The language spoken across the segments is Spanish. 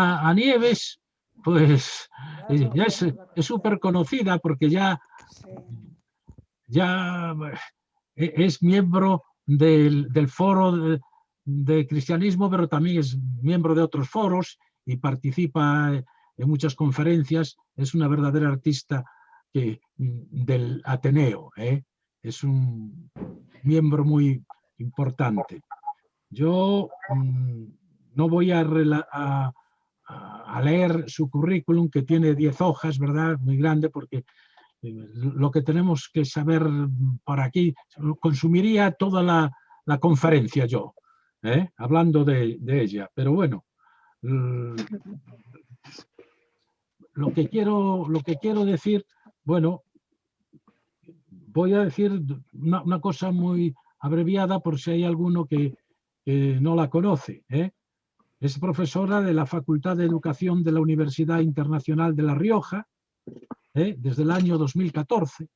A Nieves, pues ya es súper conocida porque ya es miembro del foro de cristianismo, pero también es miembro de otros foros y participa en muchas conferencias. Es una verdadera artista del Ateneo, ¿eh? Es un miembro muy importante. Yo no voy a leer su currículum, que tiene 10 hojas, ¿verdad? Muy grande, porque lo que tenemos que saber por aquí consumiría toda la conferencia yo, hablando de ella. Pero bueno, lo que quiero decir, bueno, voy a decir una cosa muy abreviada por si hay alguno que no la conoce. Es profesora de la Facultad de Educación de la Universidad Internacional de La Rioja, desde el año 2014.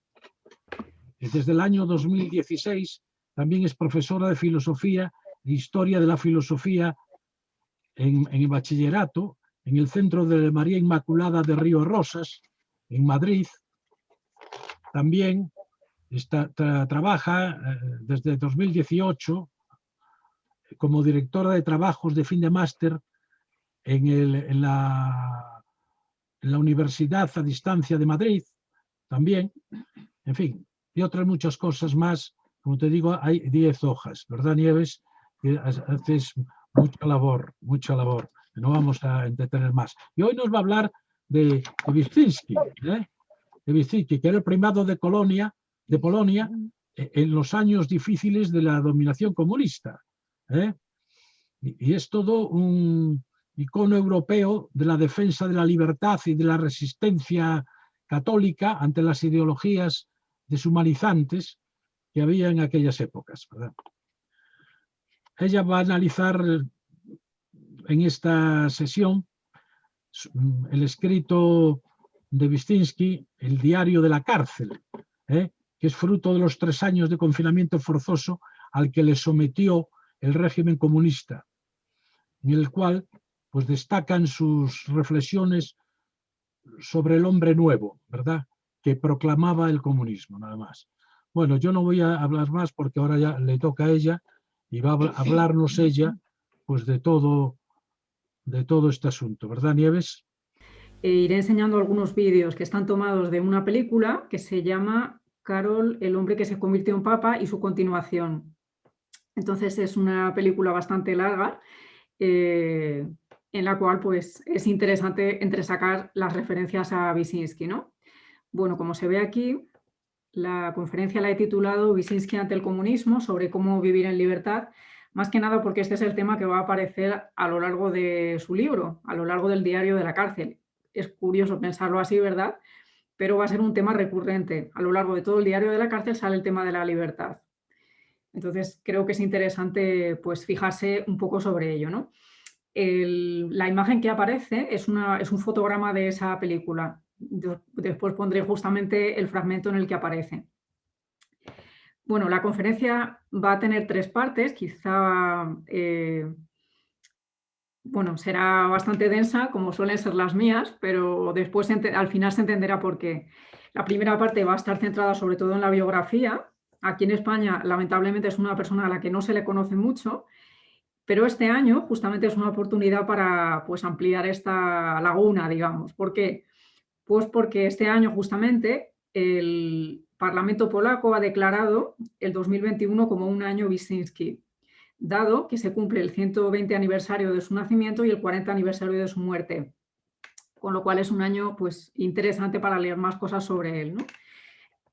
Desde el año 2016 también es profesora de Filosofía e Historia de la Filosofía en el bachillerato en el Centro de María Inmaculada de Río Rosas, en Madrid. También trabaja desde 2018 como directora de trabajos de fin de máster en la Universidad a Distancia de Madrid, también. En fin, y otras muchas cosas más. Como te digo, hay 10 hojas, ¿verdad, Nieves? Haces mucha labor, no vamos a entretener más. Y hoy nos va a hablar de Wyszynski, que era el primado de Polonia en los años difíciles de la dominación comunista. Y es todo un icono europeo de la defensa de la libertad y de la resistencia católica ante las ideologías deshumanizantes que había en aquellas épocas, ¿verdad? Ella va a analizar en esta sesión el escrito de Wyszynski, El diario de la cárcel, que es fruto de los 3 años de confinamiento forzoso al que le sometió el régimen comunista, en el cual pues destacan sus reflexiones sobre el hombre nuevo, ¿verdad?, que proclamaba el comunismo, nada más. Bueno, yo no voy a hablar más porque ahora ya le toca a ella y va a hablarnos ella pues de todo este asunto, ¿verdad, Nieves? Iré enseñando algunos vídeos que están tomados de una película que se llama Carol, el hombre que se convirtió en papa, y su continuación. Entonces es una película bastante larga, en la cual pues, es interesante entresacar las referencias a Wyszynski, ¿no? Bueno, como se ve aquí, la conferencia la he titulado Wyszynski ante el comunismo, sobre cómo vivir en libertad, más que nada porque este es el tema que va a aparecer a lo largo de su libro, a lo largo del diario de la cárcel. Es curioso pensarlo así, ¿verdad? Pero va a ser un tema recurrente. A lo largo de todo el diario de la cárcel sale el tema de la libertad. Entonces, creo que es interesante pues, fijarse un poco sobre ello, ¿no? La imagen que aparece es un fotograma de esa película. Después pondré justamente el fragmento en el que aparece. Bueno, la conferencia va a tener 3 partes, quizá bueno, será bastante densa, como suelen ser las mías, pero después al final se entenderá por qué. La primera parte va a estar centrada sobre todo en la biografía. Aquí en España, lamentablemente, es una persona a la que no se le conoce mucho, pero este año justamente es una oportunidad para pues, ampliar esta laguna, digamos. ¿Por qué? Pues porque este año justamente el Parlamento polaco ha declarado el 2021 como un año Wyszynski, dado que se cumple el 120 aniversario de su nacimiento y el 40 aniversario de su muerte, con lo cual es un año pues, interesante para leer más cosas sobre él, ¿no?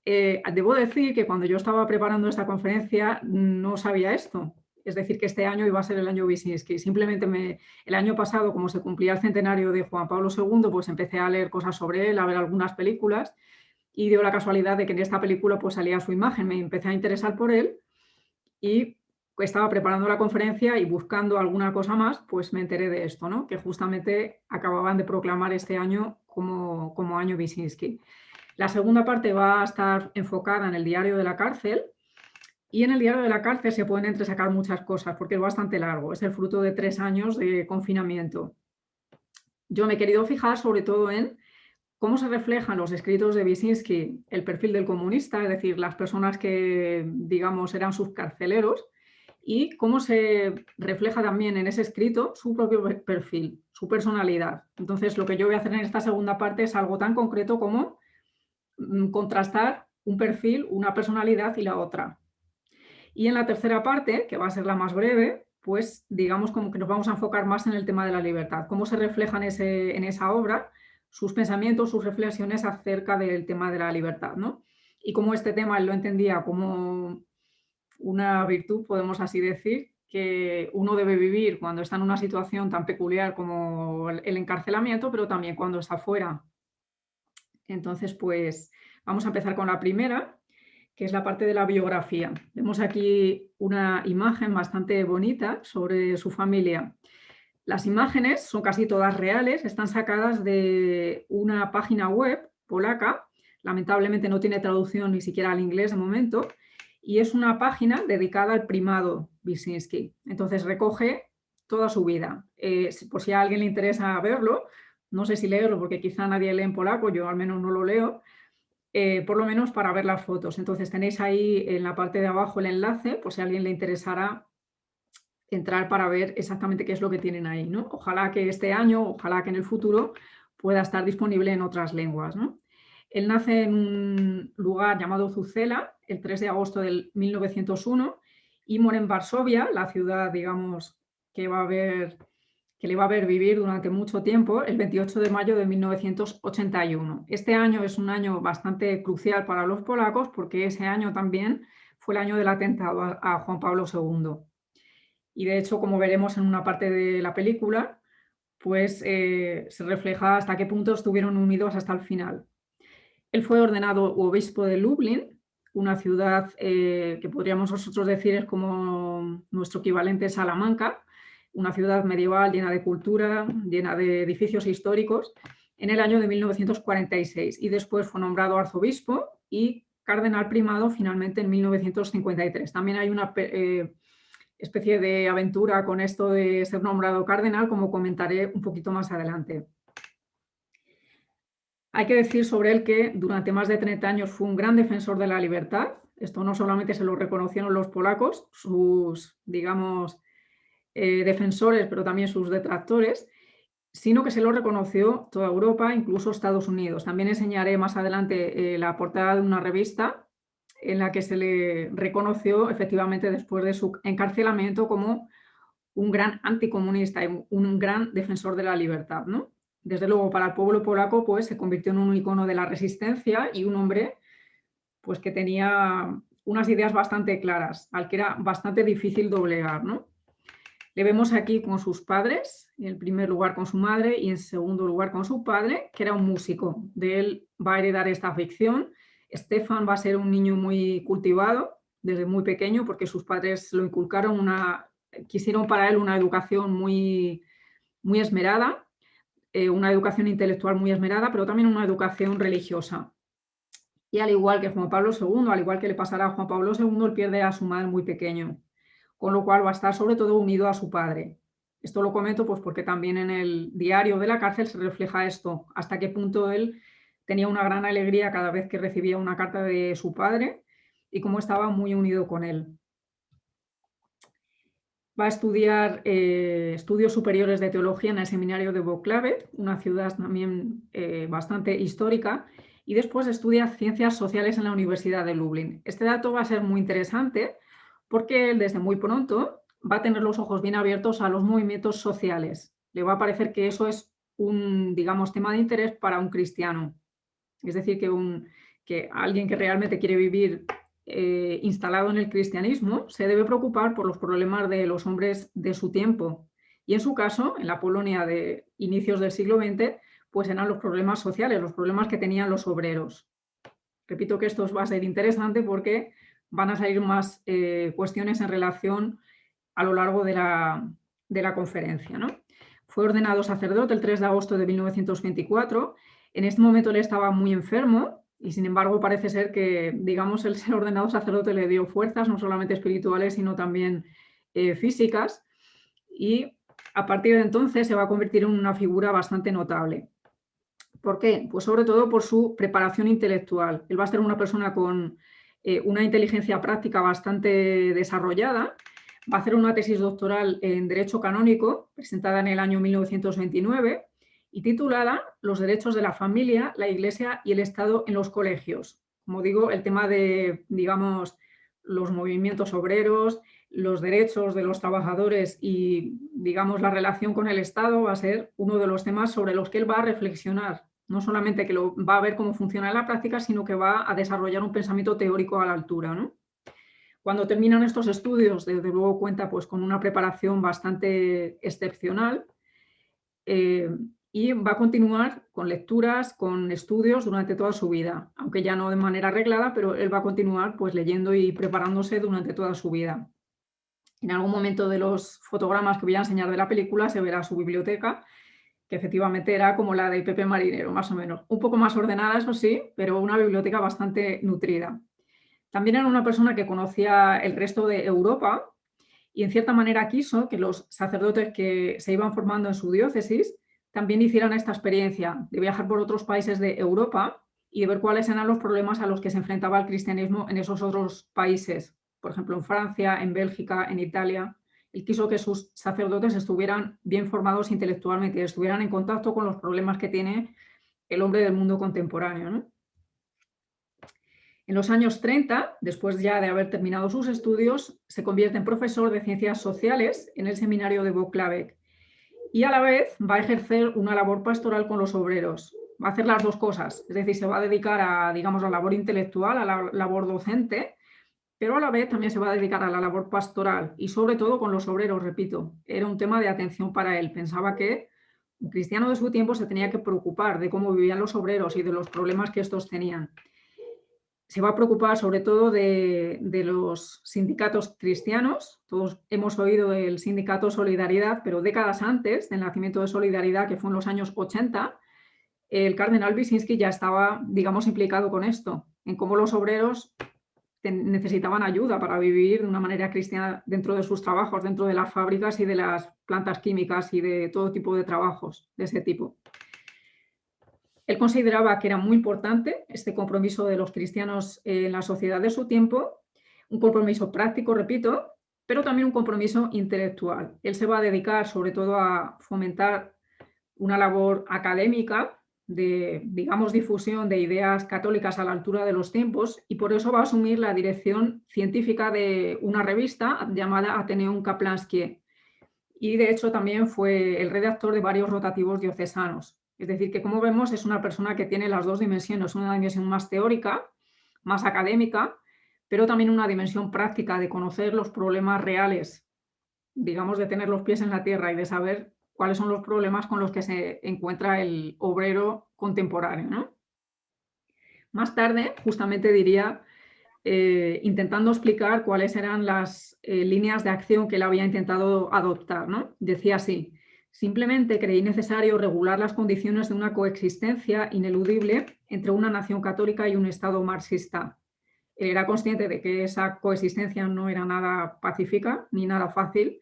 Debo decir que cuando yo estaba preparando esta conferencia no sabía esto, es decir, que este año iba a ser el año Wyszynski. Simplemente el año pasado, como se cumplía el centenario de Juan Pablo II, pues empecé a leer cosas sobre él, a ver algunas películas, y dio la casualidad de que en esta película pues salía su imagen. Me empecé a interesar por él y estaba preparando la conferencia y buscando alguna cosa más, pues me enteré de esto, ¿no? Que justamente acababan de proclamar este año como año Wyszynski. La segunda parte va a estar enfocada en el diario de la cárcel, y en el diario de la cárcel se pueden entresacar muchas cosas porque es bastante largo, es el fruto de 3 años de confinamiento. yo me he querido fijar sobre todo en cómo se reflejan los escritos de Wyszynski el perfil del comunista, es decir, las personas que, digamos, eran sus carceleros, y cómo se refleja también en ese escrito su propio perfil, su personalidad. Entonces, lo que yo voy a hacer en esta segunda parte es algo tan concreto como contrastar un perfil, una personalidad y la otra. Y en la tercera parte, que va a ser la más breve, pues digamos como que nos vamos a enfocar más en el tema de la libertad, cómo se reflejan en esa obra sus pensamientos, sus reflexiones acerca del tema de la libertad, ¿no? Y cómo este tema él lo entendía como una virtud, podemos así decir, que uno debe vivir cuando está en una situación tan peculiar como el encarcelamiento, pero también cuando está fuera. Entonces, pues vamos a empezar con la primera, que es la parte de la biografía. Vemos aquí una imagen bastante bonita sobre su familia. Las imágenes son casi todas reales, están sacadas de una página web polaca, lamentablemente no tiene traducción ni siquiera al inglés de momento, y es una página dedicada al primado Wyszynski. Entonces recoge toda su vida. Por si a alguien le interesa verlo, no sé si leerlo porque quizá nadie lee en polaco, yo al menos no lo leo, por lo menos para ver las fotos. Entonces tenéis ahí en la parte de abajo el enlace, por si a alguien le interesara entrar para ver exactamente qué es lo que tienen ahí, ¿no? Ojalá que este año, ojalá que en el futuro pueda estar disponible en otras lenguas, ¿no? Él nace en un lugar llamado Zucela el 3 de agosto del 1901 y muere en Varsovia, la ciudad, digamos, que le va a ver vivir durante mucho tiempo, el 28 de mayo de 1981. Este año es un año bastante crucial para los polacos porque ese año también fue el año del atentado a Juan Pablo II. Y de hecho, como veremos en una parte de la película, pues se refleja hasta qué punto estuvieron unidos hasta el final. Él fue ordenado obispo de Lublin, una ciudad que podríamos nosotros decir es como nuestro equivalente a Salamanca, una ciudad medieval llena de cultura, llena de edificios históricos, en el año de 1946. Y después fue nombrado arzobispo y cardenal primado finalmente en 1953. También hay una especie de aventura con esto de ser nombrado cardenal, como comentaré un poquito más adelante. Hay que decir sobre él que durante más de 30 años fue un gran defensor de la libertad. Esto no solamente se lo reconocieron los polacos, sus, digamos, defensores, pero también sus detractores, sino que se lo reconoció toda Europa, incluso Estados Unidos. También enseñaré más adelante la portada de una revista en la que se le reconoció efectivamente después de su encarcelamiento como un gran anticomunista y un gran defensor de la libertad, ¿no? Desde luego, para el pueblo polaco, pues se convirtió en un icono de la resistencia y un hombre pues, que tenía unas ideas bastante claras, al que era bastante difícil doblegar, ¿no? Le vemos aquí con sus padres, en primer lugar con su madre y en segundo lugar con su padre, que era un músico. De él va a heredar esta afición. Stefan va a ser un niño muy cultivado desde muy pequeño porque sus padres lo inculcaron, quisieron para él una educación muy, muy esmerada, una educación intelectual muy esmerada, pero también una educación religiosa. Y al igual que Juan Pablo II, al igual que le pasará a Juan Pablo II, él pierde a su madre muy pequeño, con lo cual va a estar sobre todo unido a su padre. Esto lo comento pues porque también en el diario de la cárcel se refleja esto, hasta qué punto él tenía una gran alegría cada vez que recibía una carta de su padre y cómo estaba muy unido con él. Va a estudiar estudios superiores de teología en el seminario de Wrocław, una ciudad también bastante histórica, y después estudia ciencias sociales en la Universidad de Lublin. Este dato va a ser muy interesante porque él desde muy pronto va a tener los ojos bien abiertos a los movimientos sociales. Le va a parecer que eso es un, digamos, tema de interés para un cristiano. Es decir, que alguien que realmente quiere vivir instalado en el cristianismo se debe preocupar por los problemas de los hombres de su tiempo. Y en su caso, en la Polonia de inicios del siglo XX, pues eran los problemas sociales, los problemas que tenían los obreros. Repito que esto os va a ser interesante porque van a salir más cuestiones en relación a lo largo de la conferencia, ¿no? Fue ordenado sacerdote el 3 de agosto de 1924. En este momento él estaba muy enfermo y sin embargo parece ser que, digamos, el ser ordenado sacerdote le dio fuerzas, no solamente espirituales, sino también físicas. Y A partir de entonces se va a convertir en una figura bastante notable. ¿Por qué? Pues sobre todo por su preparación intelectual. Él va a ser una persona con una inteligencia práctica bastante desarrollada. Va a hacer una tesis doctoral en Derecho Canónico, presentada en el año 1929, y titulada Los derechos de la familia, la Iglesia y el Estado en los colegios. Como digo, el tema de, digamos, los movimientos obreros, los derechos de los trabajadores y, digamos, la relación con el Estado va a ser uno de los temas sobre los que él va a reflexionar. No solamente que lo va a ver cómo funciona en la práctica, sino que va a desarrollar un pensamiento teórico a la altura, ¿no? Cuando terminan estos estudios, desde luego cuenta pues, con una preparación bastante excepcional y va a continuar con lecturas, con estudios durante toda su vida, aunque ya no de manera arreglada, pero él va a continuar pues, leyendo y preparándose durante toda su vida. En algún momento de los fotogramas que voy a enseñar de la película se verá su biblioteca, que efectivamente era como la de Pepe Marinero, más o menos. Un poco más ordenada, eso sí, pero una biblioteca bastante nutrida. También era una persona que conocía el resto de Europa y en cierta manera quiso que los sacerdotes que se iban formando en su diócesis también hicieran esta experiencia de viajar por otros países de Europa y de ver cuáles eran los problemas a los que se enfrentaba el cristianismo en esos otros países, por ejemplo en Francia, en Bélgica, en Italia. Él quiso que sus sacerdotes estuvieran bien formados intelectualmente, estuvieran en contacto con los problemas que tiene el hombre del mundo contemporáneo, ¿no? En los años 30, después ya de haber terminado sus estudios, se convierte en profesor de ciencias sociales en el seminario de Boklabec y a la vez va a ejercer una labor pastoral con los obreros. Va a hacer las dos cosas, es decir, se va a dedicar a, digamos, la labor intelectual, a la labor docente, pero a la vez también se va a dedicar a la labor pastoral y sobre todo con los obreros, repito. Era un tema de atención para él. Pensaba que un cristiano de su tiempo se tenía que preocupar de cómo vivían los obreros y de los problemas que estos tenían. Se va a preocupar sobre todo de los sindicatos cristianos. Todos hemos oído del sindicato Solidaridad, pero décadas antes del nacimiento de Solidaridad, que fue en los años 80, el cardenal Wyszynski ya estaba, digamos, implicado con esto, en cómo los obreros necesitaban ayuda para vivir de una manera cristiana dentro de sus trabajos, dentro de las fábricas y de las plantas químicas y de todo tipo de trabajos de ese tipo. Él consideraba que era muy importante este compromiso de los cristianos en la sociedad de su tiempo, un compromiso práctico, repito, pero también un compromiso intelectual. Él se va a dedicar sobre todo a fomentar una labor académica de, digamos, difusión de ideas católicas a la altura de los tiempos y por eso va a asumir la dirección científica de una revista llamada Atheneum Kaplanskie. Y de hecho también fue el redactor de varios rotativos diocesanos. Es decir, que como vemos es una persona que tiene las dos dimensiones, una dimensión más teórica, más académica, pero también una dimensión práctica de conocer los problemas reales, digamos, de tener los pies en la tierra y de saber cuáles son los problemas con los que se encuentra el obrero contemporáneo, ¿no? Más tarde, justamente diría, intentando explicar cuáles eran las líneas de acción que él había intentado adoptar, ¿no? Decía así: simplemente creí necesario regular las condiciones de una coexistencia ineludible entre una nación católica y un Estado marxista. Él era consciente de que esa coexistencia no era nada pacífica ni nada fácil,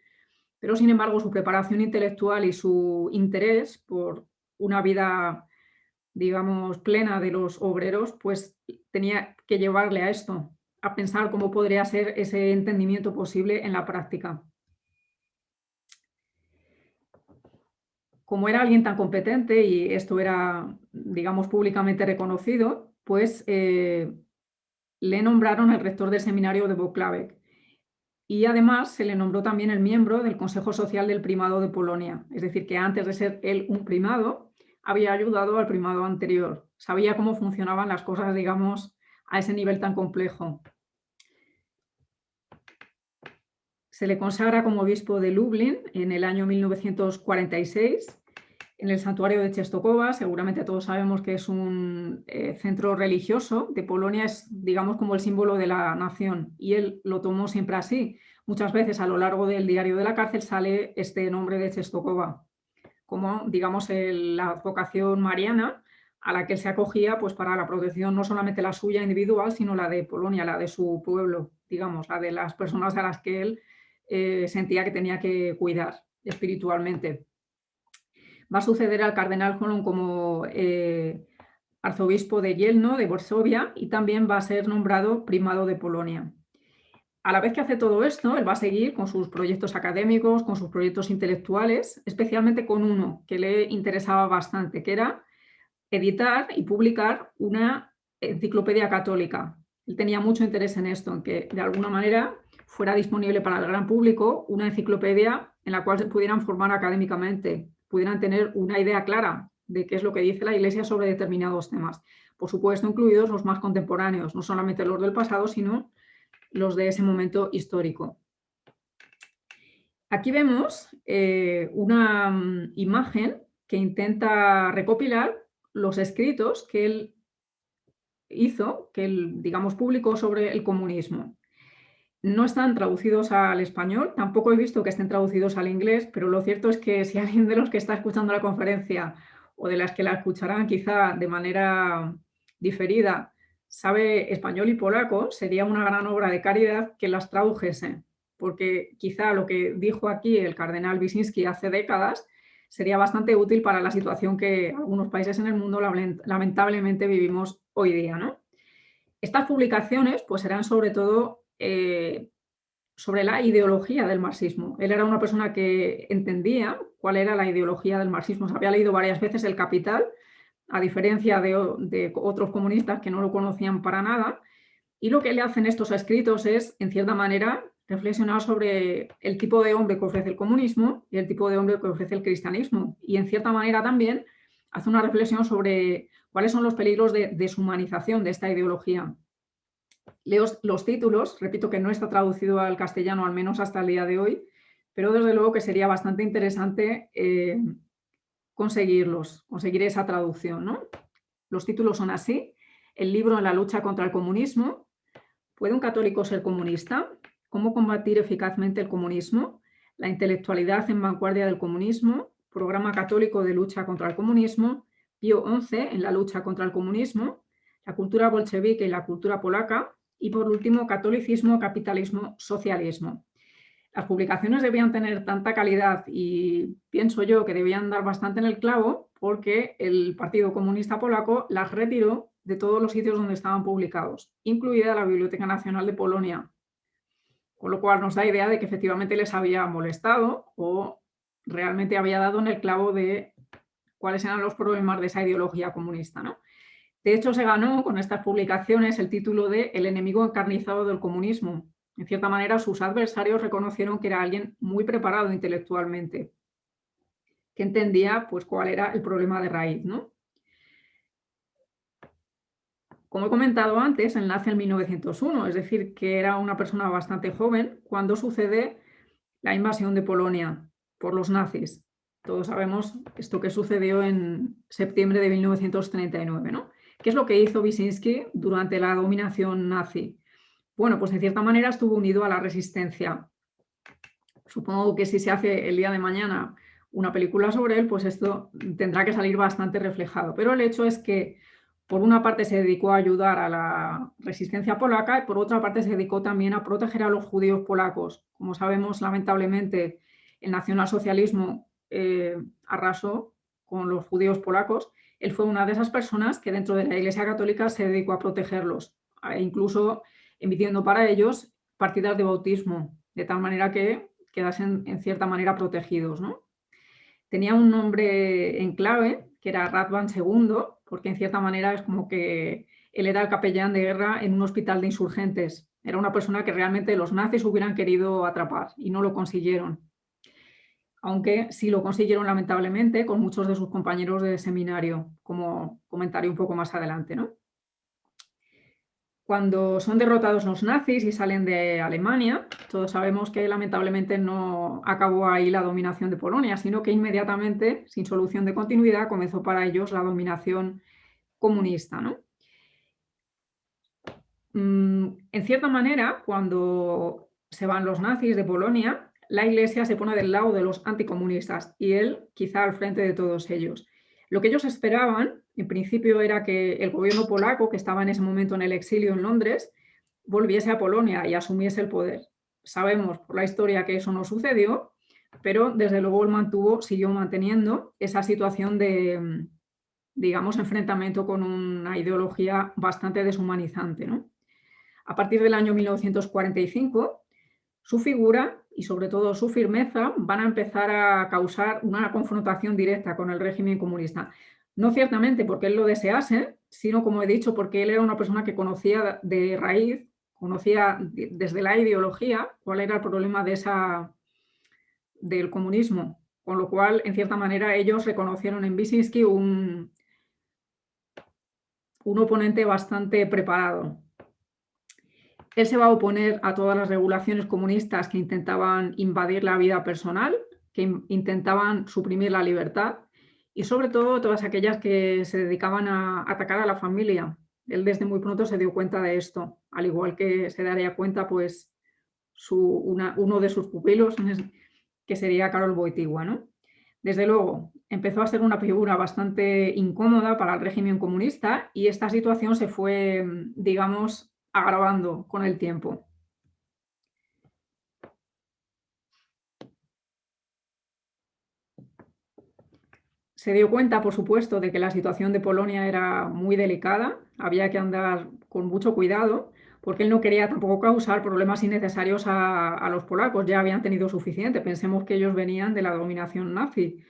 pero sin embargo su preparación intelectual y su interés por una vida, digamos, plena de los obreros, pues tenía que llevarle a esto, a pensar cómo podría ser ese entendimiento posible en la práctica. Como era alguien tan competente y esto era, digamos, públicamente reconocido, pues le nombraron el rector del seminario de Boklabec. Y además se le nombró también el miembro del Consejo Social del Primado de Polonia. Es decir, que antes de ser él un primado, había ayudado al primado anterior. Sabía cómo funcionaban las cosas, digamos, a ese nivel tan complejo. Se le consagra como obispo de Lublin en el año 1946 en el santuario de Częstochowa. Seguramente todos sabemos que es un centro religioso de Polonia, es, digamos, como el símbolo de la nación, y él lo tomó siempre así. Muchas veces a lo largo del diario de la cárcel sale este nombre de Częstochowa, como, digamos, la advocación mariana a la que él se acogía pues, para la protección no solamente la suya individual, sino la de Polonia, la de su pueblo, digamos, la de las personas a las que él sentía que tenía que cuidar. espiritualmente. Va a suceder al cardenal Holon como arzobispo de Yelno, de Varsovia, y también va a ser nombrado primado de Polonia. A la vez que hace todo esto, él va a seguir con sus proyectos académicos, con sus proyectos intelectuales, especialmente con uno que le interesaba bastante, que era editar y publicar una enciclopedia católica. Él tenía mucho interés en esto, en que de alguna manera fuera disponible para el gran público una enciclopedia en la cual se pudieran formar académicamente, pudieran tener una idea clara de qué es lo que dice la Iglesia sobre determinados temas. Por supuesto, incluidos los más contemporáneos, no solamente los del pasado, sino los de ese momento histórico. Aquí vemos una imagen que intenta recopilar los escritos que él hizo, que él, digamos, publicó sobre el comunismo. No están traducidos al español, tampoco he visto que estén traducidos al inglés, pero lo cierto es que si alguien de los que está escuchando la conferencia o de las que la escucharán quizá de manera diferida sabe español y polaco, sería una gran obra de caridad que las tradujese, porque quizá lo que dijo aquí el cardenal Wyszynski hace décadas sería bastante útil para la situación que algunos países en el mundo lamentablemente vivimos hoy día, ¿no? Estas publicaciones pues serán sobre todo sobre la ideología del marxismo. Él era una persona que entendía cuál era la ideología del marxismo. Se había leído varias veces El Capital, a diferencia de otros comunistas que no lo conocían para nada, y lo que le hacen estos escritos es, en cierta manera, reflexionar sobre el tipo de hombre que ofrece el comunismo y el tipo de hombre que ofrece el cristianismo. Y, en cierta manera, también hace una reflexión sobre cuáles son los peligros de deshumanización de esta ideología. Leo los títulos, repito que no está traducido al castellano, al menos hasta el día de hoy, pero desde luego que sería bastante interesante conseguir esa traducción, ¿no? Los títulos son así: El libro en la lucha contra el comunismo, ¿puede un católico ser comunista? ¿Cómo combatir eficazmente el comunismo? La intelectualidad en vanguardia del comunismo, Programa católico de lucha contra el comunismo, Pío XI en la lucha contra el comunismo, la cultura bolchevique y la cultura polaca, y por último, Catolicismo, Capitalismo, Socialismo. Las publicaciones debían tener tanta calidad y pienso yo que debían dar bastante en el clavo porque el Partido Comunista Polaco las retiró de todos los sitios donde estaban publicados, incluida la Biblioteca Nacional de Polonia, con lo cual nos da idea de que efectivamente les había molestado o realmente había dado en el clavo de cuáles eran los problemas de esa ideología comunista, ¿no? De hecho, se ganó con estas publicaciones el título de El enemigo encarnizado del comunismo. En cierta manera, sus adversarios reconocieron que era alguien muy preparado intelectualmente, que entendía pues, cuál era el problema de raíz, ¿no? Como he comentado antes, él nace en 1901, es decir, que era una persona bastante joven cuando sucede la invasión de Polonia por los nazis. Todos sabemos esto que sucedió en septiembre de 1939, ¿no? ¿Qué es lo que hizo Wyszynski durante la dominación nazi? Bueno, pues en cierta manera estuvo unido a la resistencia. Supongo que si se hace el día de mañana una película sobre él, pues esto tendrá que salir bastante reflejado. Pero el hecho es que, por una parte, se dedicó a ayudar a la resistencia polaca y por otra parte se dedicó también a proteger a los judíos polacos. Como sabemos, lamentablemente, el nacionalsocialismo arrasó con los judíos polacos. Él fue una de esas personas que dentro de la Iglesia Católica se dedicó a protegerlos, incluso emitiendo para ellos partidas de bautismo, de tal manera que quedasen en cierta manera protegidos, ¿no? Tenía un nombre en clave, que era Radvan II, porque en cierta manera es como que él era el capellán de guerra en un hospital de insurgentes. Era una persona que realmente los nazis hubieran querido atrapar y no lo consiguieron. Aunque sí lo consiguieron lamentablemente con muchos de sus compañeros de seminario, como comentaré un poco más adelante, ¿no? Cuando son derrotados los nazis y salen de Alemania, todos sabemos que lamentablemente no acabó ahí la dominación de Polonia, sino que inmediatamente, sin solución de continuidad, comenzó para ellos la dominación comunista, ¿no? En cierta manera, cuando se van los nazis de Polonia, la Iglesia se pone del lado de los anticomunistas y él quizá al frente de todos ellos. Lo que ellos esperaban, en principio, era que el gobierno polaco, que estaba en ese momento en el exilio en Londres, volviese a Polonia y asumiese el poder. Sabemos por la historia que eso no sucedió, pero desde luego él siguió manteniendo esa situación de, digamos, enfrentamiento con una ideología bastante deshumanizante, ¿no? A partir del año 1945, su figura y sobre todo su firmeza van a empezar a causar una confrontación directa con el régimen comunista. No ciertamente porque él lo desease, sino, como he dicho, porque él era una persona que conocía de raíz, conocía desde la ideología cuál era el problema del comunismo, con lo cual, en cierta manera, ellos reconocieron en Wyszynski un oponente bastante preparado. Él se va a oponer a todas las regulaciones comunistas que intentaban invadir la vida personal, que intentaban suprimir la libertad y sobre todo todas aquellas que se dedicaban a atacar a la familia. Él desde muy pronto se dio cuenta de esto, al igual que se daría cuenta pues uno de sus pupilos, que sería Karol Wojtyła, ¿no? Desde luego, empezó a ser una figura bastante incómoda para el régimen comunista y esta situación se fue, digamos, agravando con el tiempo. Se dio cuenta, por supuesto, de que la situación de Polonia era muy delicada, había que andar con mucho cuidado, porque él no quería tampoco causar problemas innecesarios a los polacos, ya habían tenido suficiente. Pensemos que ellos venían de la dominación nazi.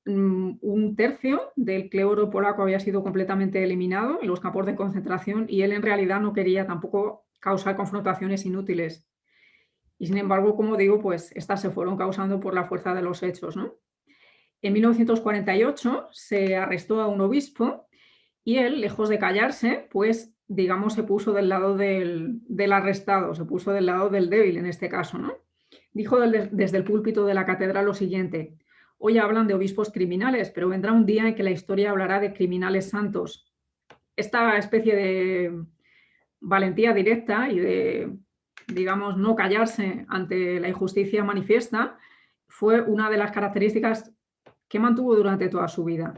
Un tercio del clero polaco había sido completamente eliminado en los campos de concentración y él en realidad no quería tampoco causar confrontaciones inútiles. Y sin embargo, como digo, pues estas se fueron causando por la fuerza de los hechos, ¿no? En 1948 se arrestó a un obispo y él, lejos de callarse, pues digamos se puso del lado del arrestado, se puso del lado del débil en este caso, ¿no? Dijo desde el púlpito de la catedral lo siguiente: hoy hablan de obispos criminales, pero vendrá un día en que la historia hablará de criminales santos. Esta especie de valentía directa y de, digamos, no callarse ante la injusticia manifiesta fue una de las características que mantuvo durante toda su vida.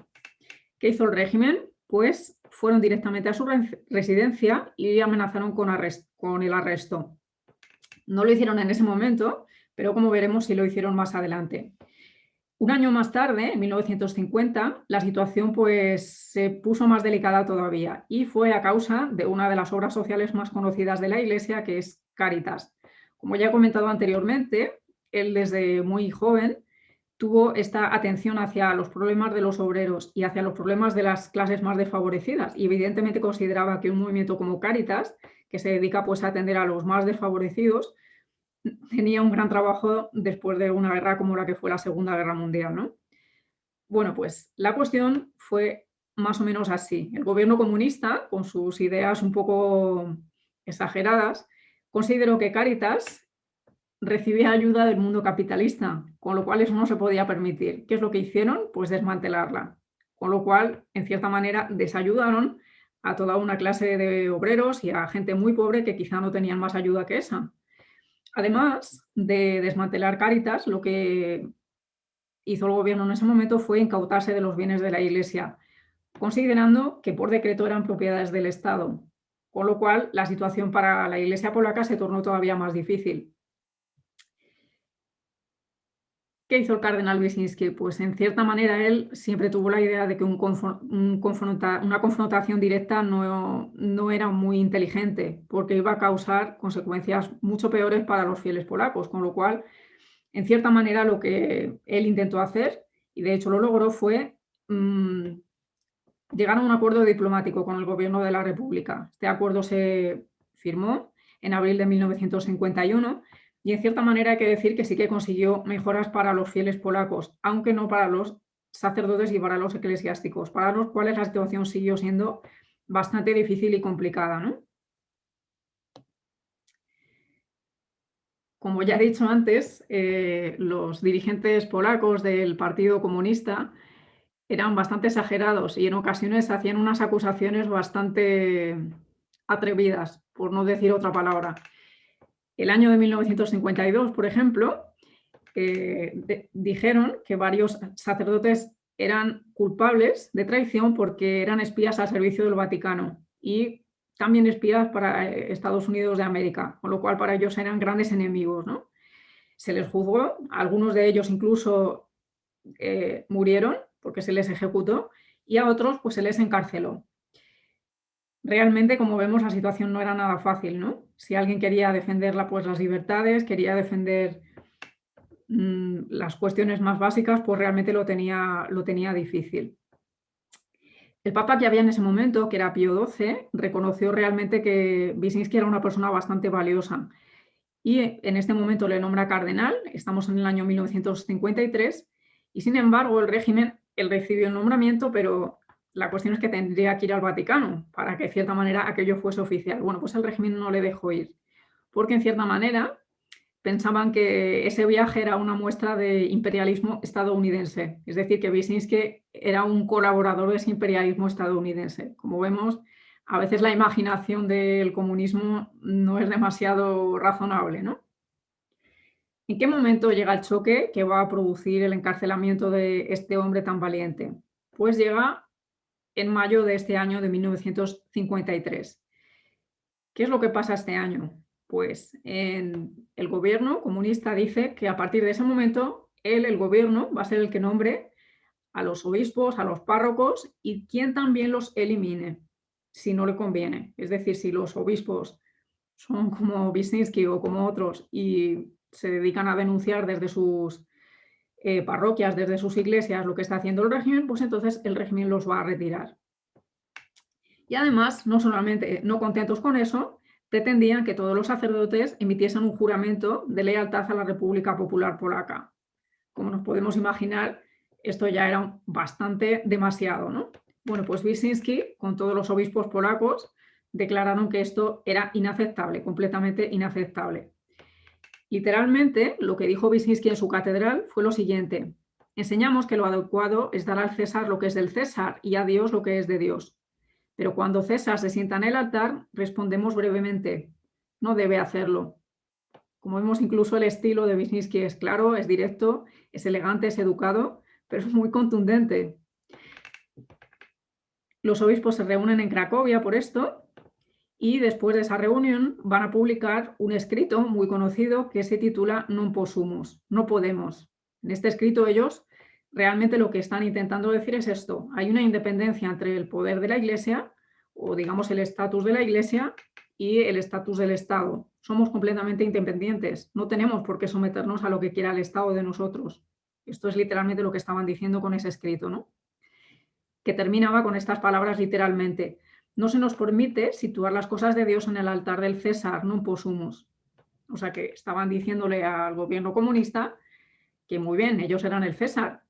¿Qué hizo el régimen? Pues fueron directamente a su residencia y amenazaron con el arresto. No lo hicieron en ese momento, pero como veremos sí lo hicieron más adelante. Un año más tarde, en 1950, la situación pues se puso más delicada todavía y fue a causa de una de las obras sociales más conocidas de la Iglesia, que es Cáritas. Como ya he comentado anteriormente, él desde muy joven tuvo esta atención hacia los problemas de los obreros y hacia los problemas de las clases más desfavorecidas y evidentemente consideraba que un movimiento como Cáritas, que se dedica pues a atender a los más desfavorecidos, tenía un gran trabajo después de una guerra como la que fue la Segunda Guerra Mundial, ¿no? Bueno, pues la cuestión fue más o menos así. El gobierno comunista, con sus ideas un poco exageradas, consideró que Cáritas recibía ayuda del mundo capitalista, con lo cual eso no se podía permitir. ¿Qué es lo que hicieron? Pues desmantelarla. Con lo cual, en cierta manera, desayudaron a toda una clase de obreros y a gente muy pobre que quizá no tenían más ayuda que esa. Además de desmantelar Cáritas, lo que hizo el gobierno en ese momento fue incautarse de los bienes de la Iglesia, considerando que por decreto eran propiedades del Estado, con lo cual la situación para la Iglesia polaca se tornó todavía más difícil. ¿Qué hizo el cardenal Wyszynski? Pues en cierta manera él siempre tuvo la idea de que una confrontación directa no era muy inteligente, porque iba a causar consecuencias mucho peores para los fieles polacos, con lo cual, en cierta manera, lo que él intentó hacer, y de hecho lo logró, fue llegar a un acuerdo diplomático con el gobierno de la República. Este acuerdo se firmó en abril de 1951 y en cierta manera hay que decir que sí que consiguió mejoras para los fieles polacos, aunque no para los sacerdotes y para los eclesiásticos, para los cuales la situación siguió siendo bastante difícil y complicada, ¿no? Como ya he dicho antes, los dirigentes polacos del Partido Comunista eran bastante exagerados y en ocasiones hacían unas acusaciones bastante atrevidas, por no decir otra palabra. El año de 1952, por ejemplo, dijeron que varios sacerdotes eran culpables de traición porque eran espías al servicio del Vaticano y también espías para Estados Unidos de América, con lo cual para ellos eran grandes enemigos, ¿no? Se les juzgó, algunos de ellos incluso murieron porque se les ejecutó y a otros pues se les encarceló. Realmente, como vemos, la situación no era nada fácil, ¿no? Si alguien quería defender pues, las libertades, quería defender las cuestiones más básicas, pues realmente lo tenía difícil. El Papa que había en ese momento, que era Pío XII, reconoció realmente que Wyszynski era una persona bastante valiosa y en este momento le nombra cardenal, estamos en el año 1953, y sin embargo el régimen, él recibió el nombramiento, pero la cuestión es que tendría que ir al Vaticano para que de cierta manera aquello fuese oficial. Bueno, pues el régimen no le dejó ir, porque en cierta manera pensaban que ese viaje era una muestra de imperialismo estadounidense, es decir, que Wyszynski era un colaborador de ese imperialismo estadounidense. Como vemos, a veces la imaginación del comunismo no es demasiado razonable, ¿no? ¿En qué momento llega el choque que va a producir el encarcelamiento de este hombre tan valiente? Pues llega en mayo de este año de 1953. ¿Qué es lo que pasa este año? Pues el gobierno comunista dice que a partir de ese momento el gobierno, va a ser el que nombre a los obispos, a los párrocos y quien también los elimine, si no le conviene. Es decir, si los obispos son como Wyszynski o como otros y se dedican a denunciar desde sus parroquias, desde sus iglesias, lo que está haciendo el régimen, pues entonces el régimen los va a retirar. Y además, no solamente no contentos con eso, pretendían que todos los sacerdotes emitiesen un juramento de lealtad a la República Popular Polaca. Como nos podemos imaginar, esto ya era bastante demasiado, ¿no? Bueno, pues Wyszynski, con todos los obispos polacos, declararon que esto era inaceptable, completamente inaceptable. Literalmente, lo que dijo Wyszynski en su catedral fue lo siguiente: enseñamos que lo adecuado es dar al César lo que es del César y a Dios lo que es de Dios. Pero cuando César se sienta en el altar, respondemos brevemente: no debe hacerlo. Como vemos, incluso el estilo de Wyszynski es claro, es directo, es elegante, es educado, pero es muy contundente. Los obispos se reúnen en Cracovia por esto y después de esa reunión van a publicar un escrito muy conocido que se titula Non possumus, no podemos. En este escrito ellos realmente lo que están intentando decir es esto: hay una independencia entre el poder de la Iglesia, o digamos el estatus de la Iglesia, y el estatus del Estado. Somos completamente independientes, no tenemos por qué someternos a lo que quiera el Estado de nosotros. Esto es literalmente lo que estaban diciendo con ese escrito, ¿no? Que terminaba con estas palabras literalmente: no se nos permite situar las cosas de Dios en el altar del César, non possumus. O sea que estaban diciéndole al gobierno comunista que muy bien, ellos eran el César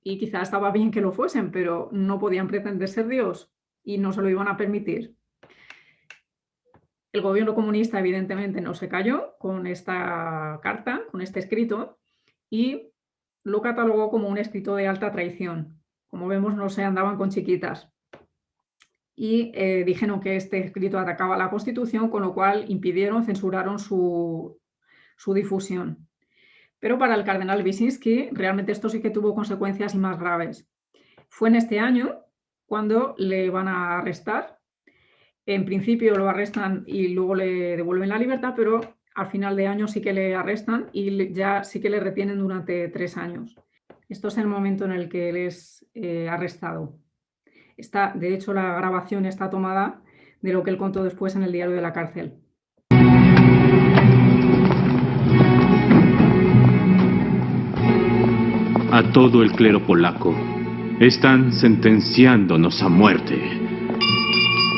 y quizá estaba bien que lo fuesen, pero no podían pretender ser Dios y no se lo iban a permitir. El gobierno comunista evidentemente no se cayó con esta carta, con este escrito, y lo catalogó como un escrito de alta traición. Como vemos, no se andaban con chiquitas. Y dijeron que este escrito atacaba la Constitución, con lo cual impidieron, censuraron su difusión. Pero para el cardenal Wyszynski realmente esto sí que tuvo consecuencias y más graves. Fue en este año cuando le van a arrestar. En principio lo arrestan y luego le devuelven la libertad, pero al final de año sí que le arrestan y ya sí que le retienen durante 3 años. Esto es el momento en el que él es arrestado. De hecho, la grabación está tomada de lo que él contó después en el diario de la cárcel. A todo el clero polaco, están sentenciándonos a muerte.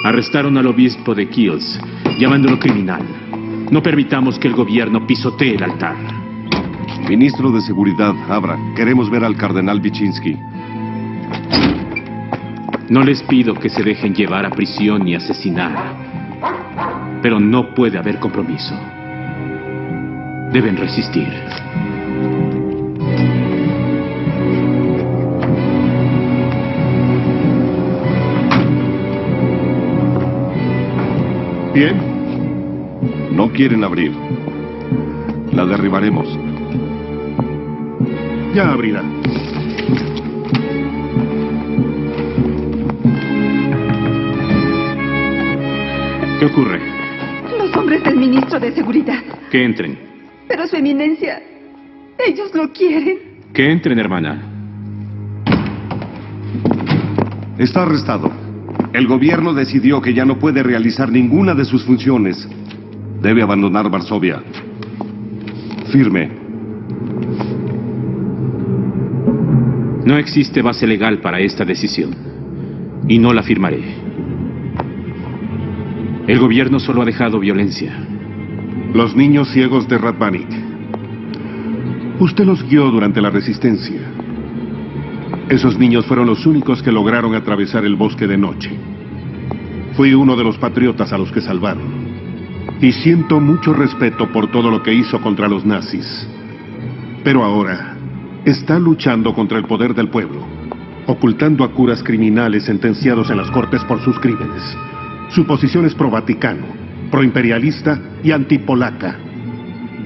Arrestaron al obispo de Kielce, llamándolo criminal. No permitamos que el gobierno pisotee el altar. Ministro de Seguridad, abra. Queremos ver al cardenal Wyszynski. No les pido que se dejen llevar a prisión ni asesinar, pero no puede haber compromiso. Deben resistir. Bien. No quieren abrir. La derribaremos. Ya abrirá. ¿Qué ocurre? Los hombres del ministro de Seguridad. Que entren. Pero su eminencia Ellos lo quieren. Que entren, hermana. Está arrestado. El gobierno decidió que ya no puede realizar ninguna de sus funciones. Debe abandonar Varsovia. Firme. No existe base legal para esta decisión. Y no la firmaré. El gobierno solo ha dejado violencia. Los niños ciegos de Radvanik. Usted los guió durante la resistencia. Esos niños fueron los únicos que lograron atravesar el bosque de noche. Fui uno de los patriotas a los que salvaron. Y siento mucho respeto por todo lo que hizo contra los nazis. Pero ahora está luchando contra el poder del pueblo, ocultando a curas criminales sentenciados en las cortes por sus crímenes. Su posición es pro-Vaticano, pro-imperialista y antipolaca.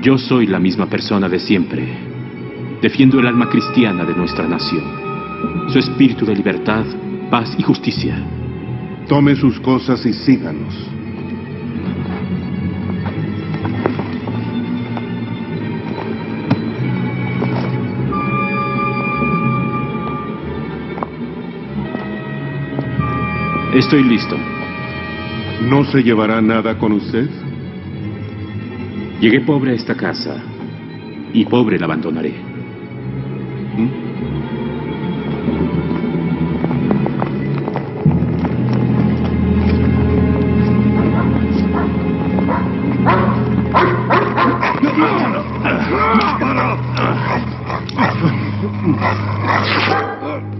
Yo soy la misma persona de siempre. Defiendo el alma cristiana de nuestra nación. Su espíritu de libertad, paz y justicia. Tome sus cosas y síganos. Estoy listo. ¿No se llevará nada con usted? Llegué pobre a esta casa y pobre la abandonaré.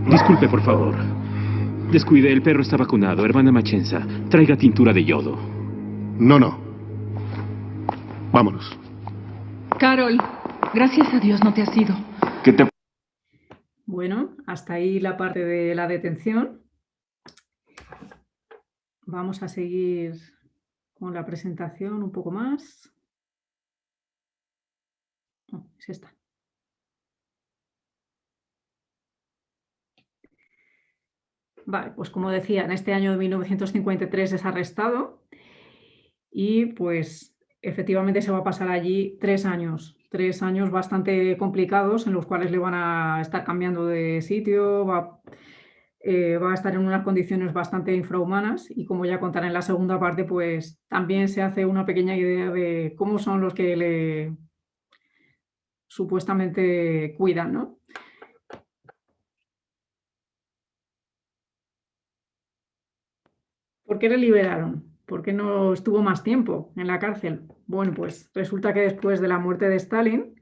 Disculpe, por favor. Descuide, el perro está vacunado. Hermana Machenza, traiga tintura de yodo. No. Vámonos. Carol, gracias a Dios no te has ido. ¿Qué te... Bueno, hasta ahí la parte de la detención. Vamos a seguir con la presentación un poco más. Es esta. Vale, pues como decía, en este año de 1953 es arrestado y pues efectivamente se va a pasar allí 3 años. 3 años bastante complicados en los cuales le van a estar cambiando de sitio, va a estar en unas condiciones bastante infrahumanas y como ya contaré en la segunda parte, pues también se hace una pequeña idea de cómo son los que le supuestamente cuidan, ¿no? ¿Por qué le liberaron? ¿Por qué no estuvo más tiempo en la cárcel? Bueno, pues resulta que después de la muerte de Stalin,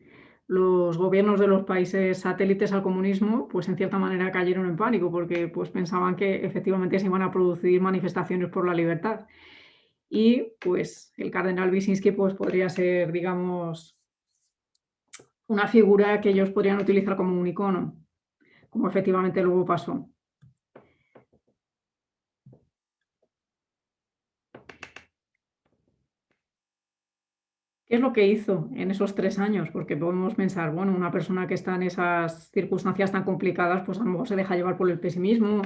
los gobiernos de los países satélites al comunismo, pues en cierta manera cayeron en pánico porque pues pensaban que efectivamente se iban a producir manifestaciones por la libertad. Y pues el cardenal Wyszynski pues podría ser, digamos, una figura que ellos podrían utilizar como un icono, como efectivamente luego pasó. ¿Qué es lo que hizo en esos 3 años? Porque podemos pensar, bueno, una persona que está en esas circunstancias tan complicadas, pues a lo mejor se deja llevar por el pesimismo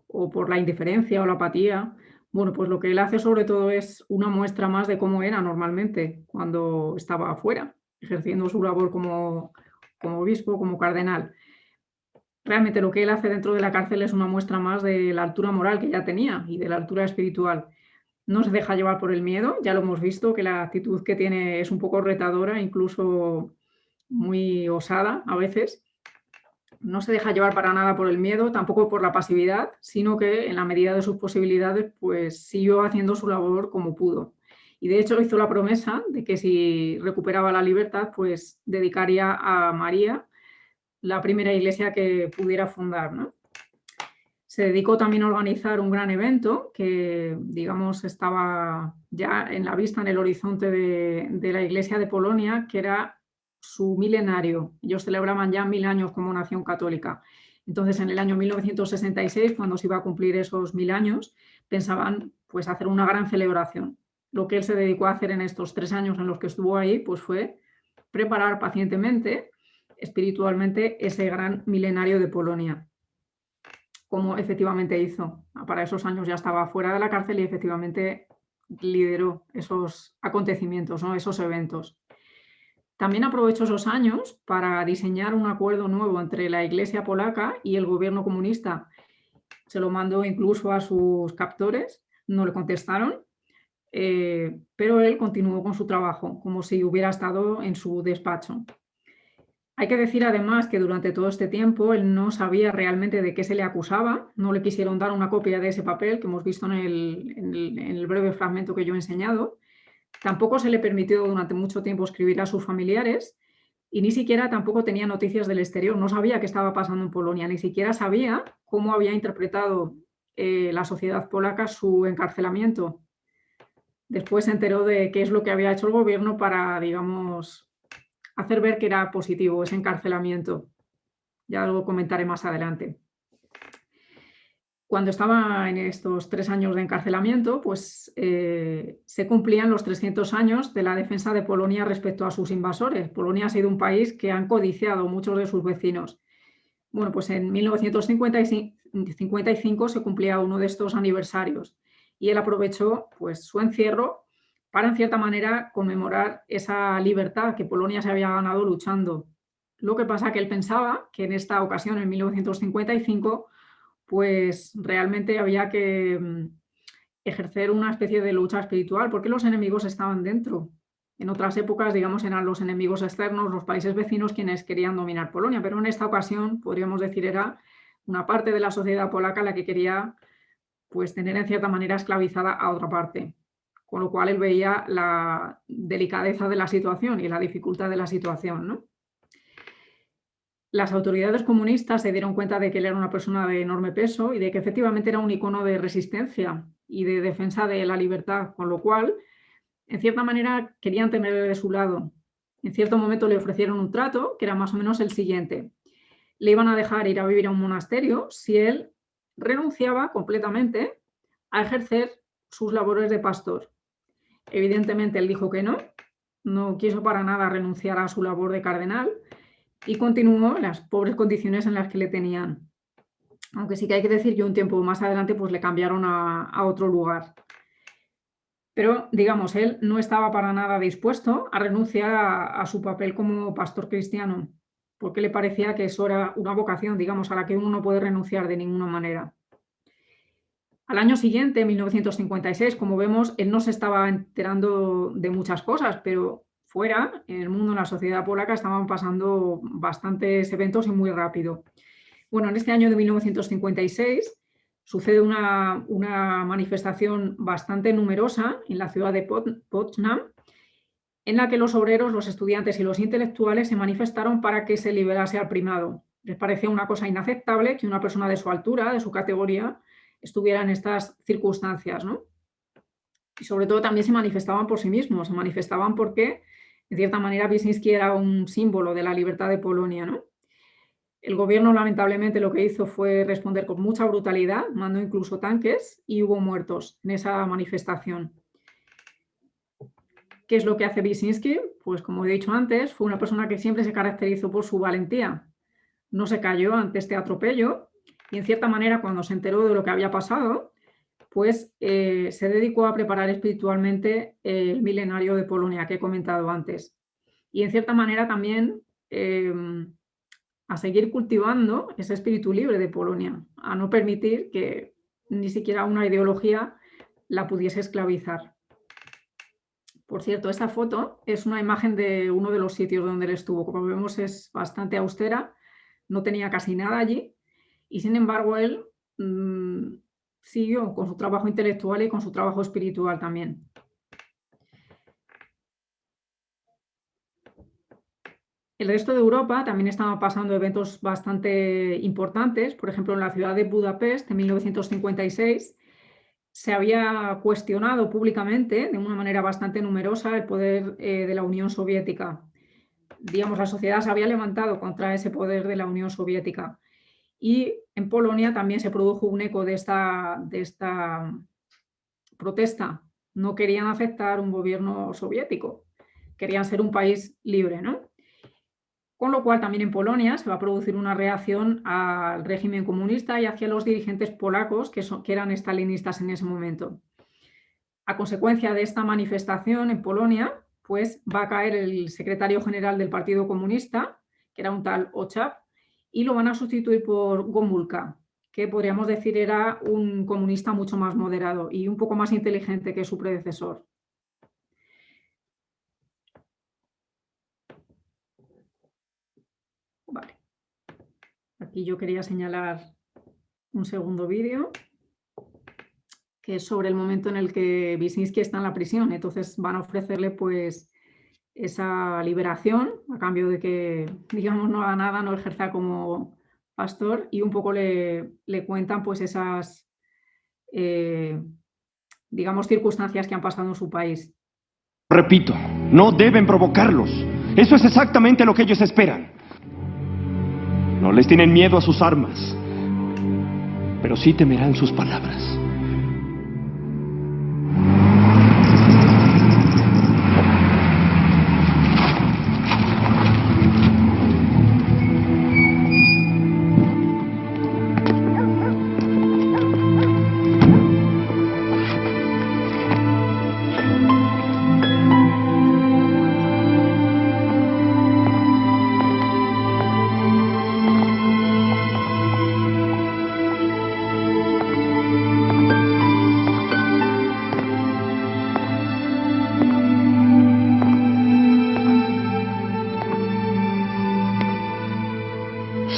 o por la indiferencia o la apatía. Bueno, pues lo que él hace sobre todo es una muestra más de cómo era normalmente cuando estaba afuera, ejerciendo su labor como obispo, como cardenal. Realmente lo que él hace dentro de la cárcel es una muestra más de la altura moral que ya tenía y de la altura espiritual. No se deja llevar por el miedo, ya lo hemos visto, que la actitud que tiene es un poco retadora, incluso muy osada a veces. No se deja llevar para nada por el miedo, tampoco por la pasividad, sino que en la medida de sus posibilidades, pues siguió haciendo su labor como pudo. Y de hecho hizo la promesa de que si recuperaba la libertad, pues dedicaría a María la primera iglesia que pudiera fundar, ¿no? Se dedicó también a organizar un gran evento que, digamos, estaba ya en la vista, en el horizonte de la Iglesia de Polonia, que era su milenario. Ellos celebraban ya 1000 años como nación católica. Entonces, en el año 1966, cuando se iba a cumplir esos 1000 años, pensaban pues, hacer una gran celebración. Lo que él se dedicó a hacer en estos 3 años en los que estuvo ahí pues, fue preparar pacientemente, espiritualmente, ese gran milenario de Polonia. Como efectivamente hizo. Para esos años ya estaba fuera de la cárcel y efectivamente lideró esos acontecimientos, ¿no? Esos eventos. También aprovechó esos años para diseñar un acuerdo nuevo entre la Iglesia polaca y el gobierno comunista. Se lo mandó incluso a sus captores, no le contestaron, pero él continuó con su trabajo, como si hubiera estado en su despacho. Hay que decir además que durante todo este tiempo él no sabía realmente de qué se le acusaba, no le quisieron dar una copia de ese papel que hemos visto en el breve fragmento que yo he enseñado. Tampoco se le permitió durante mucho tiempo escribir a sus familiares y ni siquiera tampoco tenía noticias del exterior, no sabía qué estaba pasando en Polonia, ni siquiera sabía cómo había interpretado la sociedad polaca su encarcelamiento. Después se enteró de qué es lo que había hecho el gobierno para, digamos, hacer ver que era positivo ese encarcelamiento. Ya lo comentaré más adelante. Cuando estaba en estos 3 años de encarcelamiento, pues se cumplían los 300 años de la defensa de Polonia respecto a sus invasores. Polonia ha sido un país que han codiciado muchos de sus vecinos. Bueno, pues en 1955 se cumplía uno de estos aniversarios y él aprovechó pues, su encierro para, en cierta manera, conmemorar esa libertad que Polonia se había ganado luchando. Lo que pasa que él pensaba que en esta ocasión, en 1955, pues realmente había que ejercer una especie de lucha espiritual, porque los enemigos estaban dentro. En otras épocas, digamos, eran los enemigos externos, los países vecinos, quienes querían dominar Polonia, pero en esta ocasión, podríamos decir, era una parte de la sociedad polaca la que quería pues, tener en cierta manera esclavizada a otra parte. Con lo cual él veía la delicadeza de la situación y la dificultad de la situación, ¿no? Las autoridades comunistas se dieron cuenta de que él era una persona de enorme peso y de que efectivamente era un icono de resistencia y de defensa de la libertad, con lo cual, en cierta manera, querían tenerle de su lado. En cierto momento le ofrecieron un trato que era más o menos el siguiente. Le iban a dejar ir a vivir a un monasterio si él renunciaba completamente a ejercer sus labores de pastor. Evidentemente él dijo que no quiso para nada renunciar a su labor de cardenal y continuó en las pobres condiciones en las que le tenían. Aunque sí que hay que decir que un tiempo más adelante pues le cambiaron a otro lugar. Pero, digamos, él no estaba para nada dispuesto a renunciar a su papel como pastor cristiano, porque le parecía que eso era una vocación, digamos, a la que uno no puede renunciar de ninguna manera. Al año siguiente, en 1956, como vemos, él no se estaba enterando de muchas cosas, pero fuera, en el mundo, en la sociedad polaca, estaban pasando bastantes eventos y muy rápido. Bueno, en este año de 1956 sucede una manifestación bastante numerosa en la ciudad de Poznań, en la que los obreros, los estudiantes y los intelectuales se manifestaron para que se liberase al primado. Les parecía una cosa inaceptable que una persona de su altura, de su categoría, estuviera en estas circunstancias, ¿no? Y sobre todo también se manifestaban por sí mismos, se manifestaban porque, en cierta manera, Wyszynski era un símbolo de la libertad de Polonia, ¿no? El gobierno, lamentablemente, lo que hizo fue responder con mucha brutalidad, mandó incluso tanques y hubo muertos en esa manifestación. ¿Qué es lo que hace Wyszynski? Pues, como he dicho antes, fue una persona que siempre se caracterizó por su valentía. No se cayó ante este atropello y, en cierta manera, cuando se enteró de lo que había pasado, pues se dedicó a preparar espiritualmente el milenario de Polonia que he comentado antes. Y, en cierta manera, también a seguir cultivando ese espíritu libre de Polonia, a no permitir que ni siquiera una ideología la pudiese esclavizar. Por cierto, esta foto es una imagen de uno de los sitios donde él estuvo. Como vemos, es bastante austera, no tenía casi nada allí y, sin embargo, él siguió con su trabajo intelectual y con su trabajo espiritual también. El resto de Europa también estaba pasando eventos bastante importantes. Por ejemplo, en la ciudad de Budapest, en 1956, se había cuestionado públicamente, de una manera bastante numerosa, el poder de la Unión Soviética. Digamos, la sociedad se había levantado contra ese poder de la Unión Soviética. Y en Polonia también se produjo un eco de esta protesta. No querían aceptar un gobierno soviético, querían ser un país libre, ¿no? Con lo cual también en Polonia se va a producir una reacción al régimen comunista y hacia los dirigentes polacos que eran estalinistas en ese momento. A consecuencia de esta manifestación en Polonia, pues va a caer el secretario general del Partido Comunista, que era un tal Ochap, y lo van a sustituir por Gomulka, que podríamos decir era un comunista mucho más moderado y un poco más inteligente que su predecesor. Vale. Aquí yo quería señalar un segundo vídeo, que es sobre el momento en el que Wyszynski está en la prisión. Entonces van a ofrecerle pues esa liberación a cambio de que, digamos, no haga nada, no ejerza como pastor, y un poco le cuentan pues esas, digamos, circunstancias que han pasado en su país. Repito, no deben provocarlos. Eso es exactamente lo que ellos esperan. No les tienen miedo a sus armas, pero sí temerán sus palabras.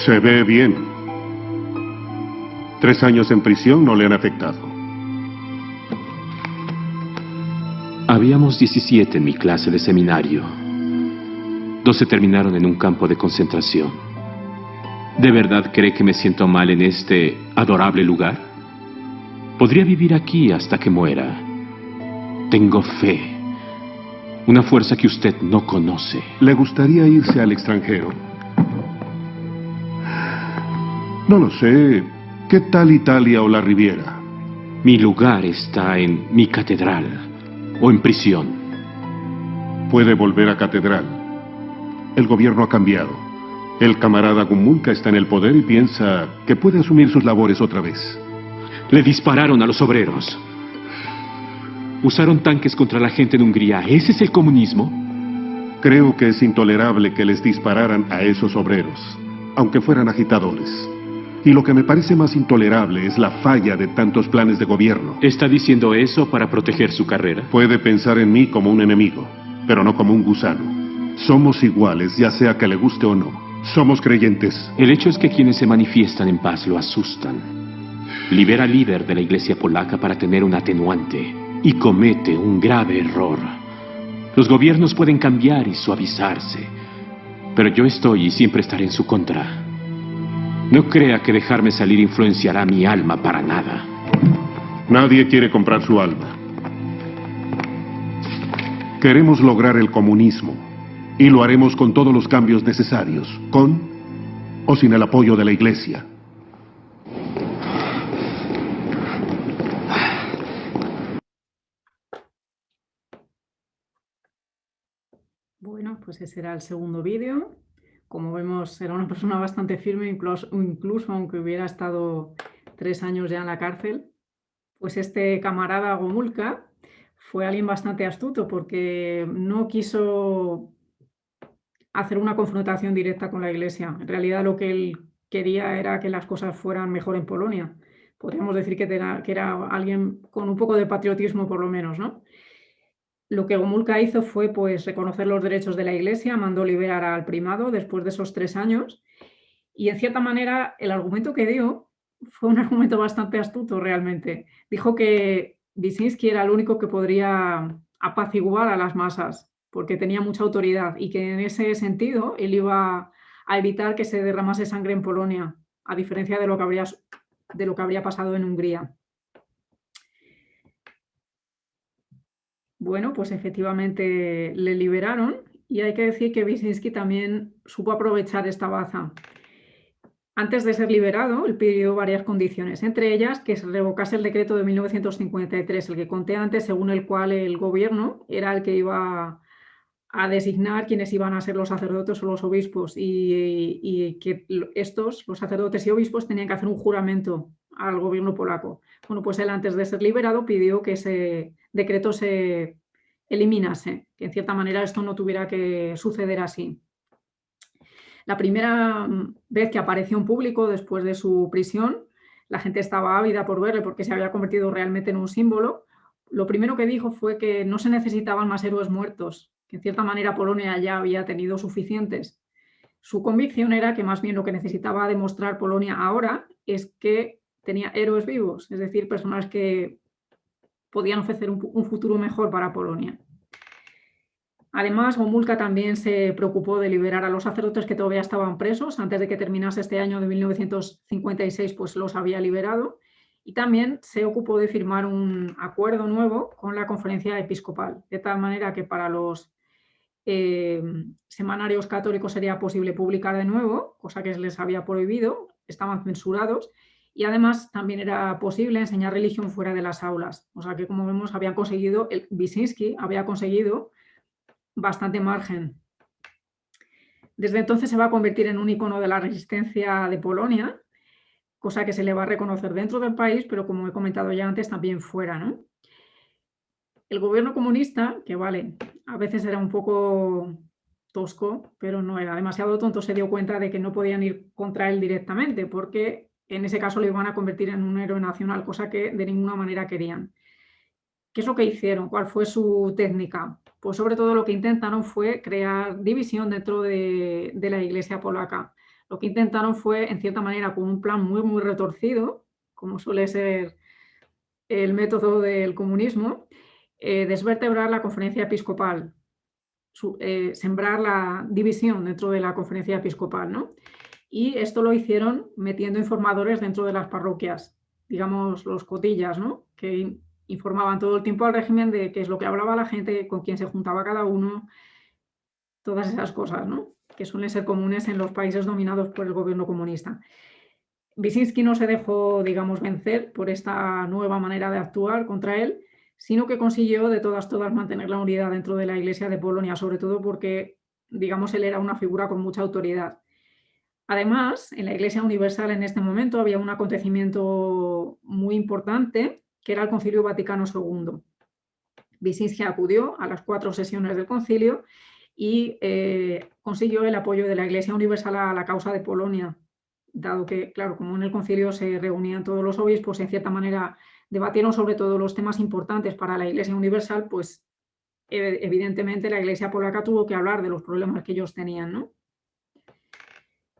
Se ve bien. 3 años en prisión no le han afectado. Habíamos 17 en mi clase de seminario. 12 terminaron en un campo de concentración. ¿De verdad cree que me siento mal en este adorable lugar? Podría vivir aquí hasta que muera. Tengo fe. Una fuerza que usted no conoce. ¿Le gustaría irse al extranjero? No lo sé. ¿Qué tal Italia o la Riviera? Mi lugar está en mi catedral o en prisión. Puede volver a catedral. El gobierno ha cambiado. El camarada Gomulka está en el poder y piensa que puede asumir sus labores otra vez. Le dispararon a los obreros. Usaron tanques contra la gente en Hungría. ¿Ese es el comunismo? Creo que es intolerable que les dispararan a esos obreros, aunque fueran agitadores. Y lo que me parece más intolerable es la falla de tantos planes de gobierno. ¿Está diciendo eso para proteger su carrera? Puede pensar en mí como un enemigo, pero no como un gusano. Somos iguales, ya sea que le guste o no. Somos creyentes. El hecho es que quienes se manifiestan en paz lo asustan. Libera al líder de la iglesia polaca para tener un atenuante y comete un grave error. Los gobiernos pueden cambiar y suavizarse, pero yo estoy y siempre estaré en su contra. No crea que dejarme salir influenciará mi alma para nada. Nadie quiere comprar su alma. Queremos lograr el comunismo, y lo haremos con todos los cambios necesarios, con o sin el apoyo de la iglesia. Bueno, pues ese era el segundo vídeo. Como vemos, era una persona bastante firme, incluso aunque hubiera estado 3 años ya en la cárcel. Pues este camarada Gomulka fue alguien bastante astuto porque no quiso hacer una confrontación directa con la iglesia. En realidad lo que él quería era que las cosas fueran mejor en Polonia. Podríamos decir que era alguien con un poco de patriotismo por lo menos, ¿no? Lo que Gomulka hizo fue pues reconocer los derechos de la iglesia, mandó liberar al primado después de esos 3 años y en cierta manera el argumento que dio fue un argumento bastante astuto realmente. Dijo que Wyszynski era el único que podría apaciguar a las masas porque tenía mucha autoridad y que en ese sentido él iba a evitar que se derramase sangre en Polonia, a diferencia de lo que habría pasado en Hungría. Bueno, pues efectivamente le liberaron y hay que decir que Wyszynski también supo aprovechar esta baza. Antes de ser liberado, él pidió varias condiciones, entre ellas que se revocase el decreto de 1953, el que conté antes, según el cual el gobierno era el que iba a designar quiénes iban a ser los sacerdotes o los obispos y que estos, los sacerdotes y obispos, tenían que hacer un juramento al gobierno polaco. Bueno, pues él antes de ser liberado pidió que ese decreto se eliminase, que en cierta manera esto no tuviera que suceder así. La primera vez que apareció en público después de su prisión, la gente estaba ávida por verle porque se había convertido realmente en un símbolo. Lo primero que dijo fue que no se necesitaban más héroes muertos, que en cierta manera Polonia ya había tenido suficientes. Su convicción era que más bien lo que necesitaba demostrar Polonia ahora es que tenía héroes vivos, es decir, personas que podían ofrecer un futuro mejor para Polonia. Además, Gomulka también se preocupó de liberar a los sacerdotes que todavía estaban presos. Antes de que terminase este año de 1956, pues los había liberado. Y también se ocupó de firmar un acuerdo nuevo con la conferencia episcopal, de tal manera que para los semanarios católicos sería posible publicar de nuevo, cosa que les había prohibido, estaban censurados, y además también era posible enseñar religión fuera de las aulas. O sea que, como vemos, habían conseguido, Wyszynski había conseguido bastante margen. Desde entonces se va a convertir en un icono de la resistencia de Polonia, cosa que se le va a reconocer dentro del país, pero como he comentado ya antes, también fuera, ¿no? El gobierno comunista, que vale, a veces era un poco tosco, pero no era demasiado tonto, se dio cuenta de que no podían ir contra él directamente, porque en ese caso lo iban a convertir en un héroe nacional, cosa que de ninguna manera querían. ¿Qué es lo que hicieron? ¿Cuál fue su técnica? Pues sobre todo lo que intentaron fue crear división dentro de la Iglesia polaca. Lo que intentaron fue, en cierta manera, con un plan muy retorcido, como suele ser el método del comunismo, desvertebrar la conferencia episcopal, sembrar la división dentro de la conferencia episcopal, ¿no? Y esto lo hicieron metiendo informadores dentro de las parroquias, digamos los cotillas, ¿no? Que informaban todo el tiempo al régimen de qué es lo que hablaba la gente, con quién se juntaba cada uno, todas esas cosas, ¿no? Que suelen ser comunes en los países dominados por el gobierno comunista. Wyszynski no se dejó, digamos, vencer por esta nueva manera de actuar contra él, sino que consiguió de todas mantener la unidad dentro de la Iglesia de Polonia, sobre todo porque, digamos, él era una figura con mucha autoridad. Además, en la Iglesia Universal en este momento había un acontecimiento muy importante, que era el Concilio Vaticano II. Wyszynski acudió a las 4 sesiones del concilio y consiguió el apoyo de la Iglesia Universal a la causa de Polonia, dado que, claro, como en el concilio se reunían todos los obispos, en cierta manera debatieron sobre todo los temas importantes para la Iglesia Universal, pues evidentemente la Iglesia polaca tuvo que hablar de los problemas que ellos tenían, ¿no?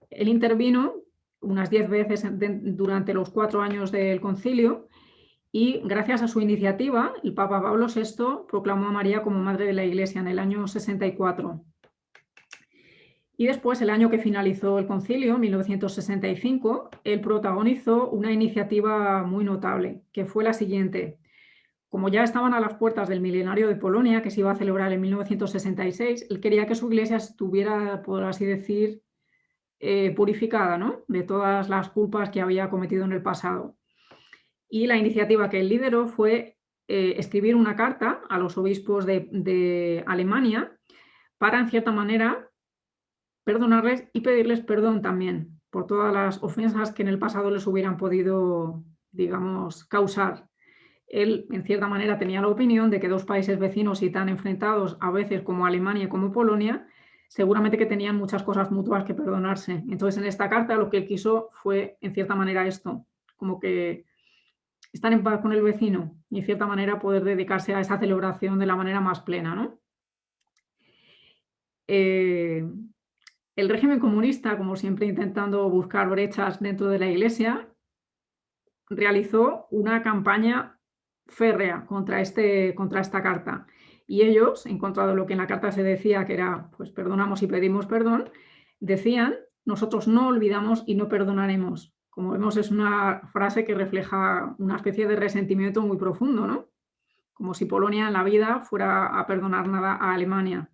Él intervino unas 10 veces durante los 4 años del concilio y gracias a su iniciativa, el Papa Pablo VI proclamó a María como Madre de la Iglesia en el año 64. Y después, el año que finalizó el concilio, 1965, él protagonizó una iniciativa muy notable, que fue la siguiente. Como ya estaban a las puertas del milenario de Polonia, que se iba a celebrar en 1966, él quería que su iglesia estuviera, por así decir, purificada, ¿no?, de todas las culpas que había cometido en el pasado. Y la iniciativa que él lideró fue escribir una carta a los obispos de Alemania para, en cierta manera, perdonarles y pedirles perdón también por todas las ofensas que en el pasado les hubieran podido, digamos, causar. Él, en cierta manera, tenía la opinión de que 2 países vecinos y tan enfrentados a veces como Alemania y como Polonia, seguramente que tenían muchas cosas mutuas que perdonarse. Entonces, en esta carta lo que él quiso fue, en cierta manera, esto, como que estar en paz con el vecino y, en cierta manera, poder dedicarse a esa celebración de la manera más plena, ¿no? El régimen comunista, como siempre intentando buscar brechas dentro de la Iglesia, realizó una campaña férrea contra esta carta. Y ellos, en contra de lo que en la carta se decía, que era, pues perdonamos y pedimos perdón, decían, nosotros no olvidamos y no perdonaremos. Como vemos, es una frase que refleja una especie de resentimiento muy profundo, ¿no? Como si Polonia en la vida fuera a perdonar nada a Alemania.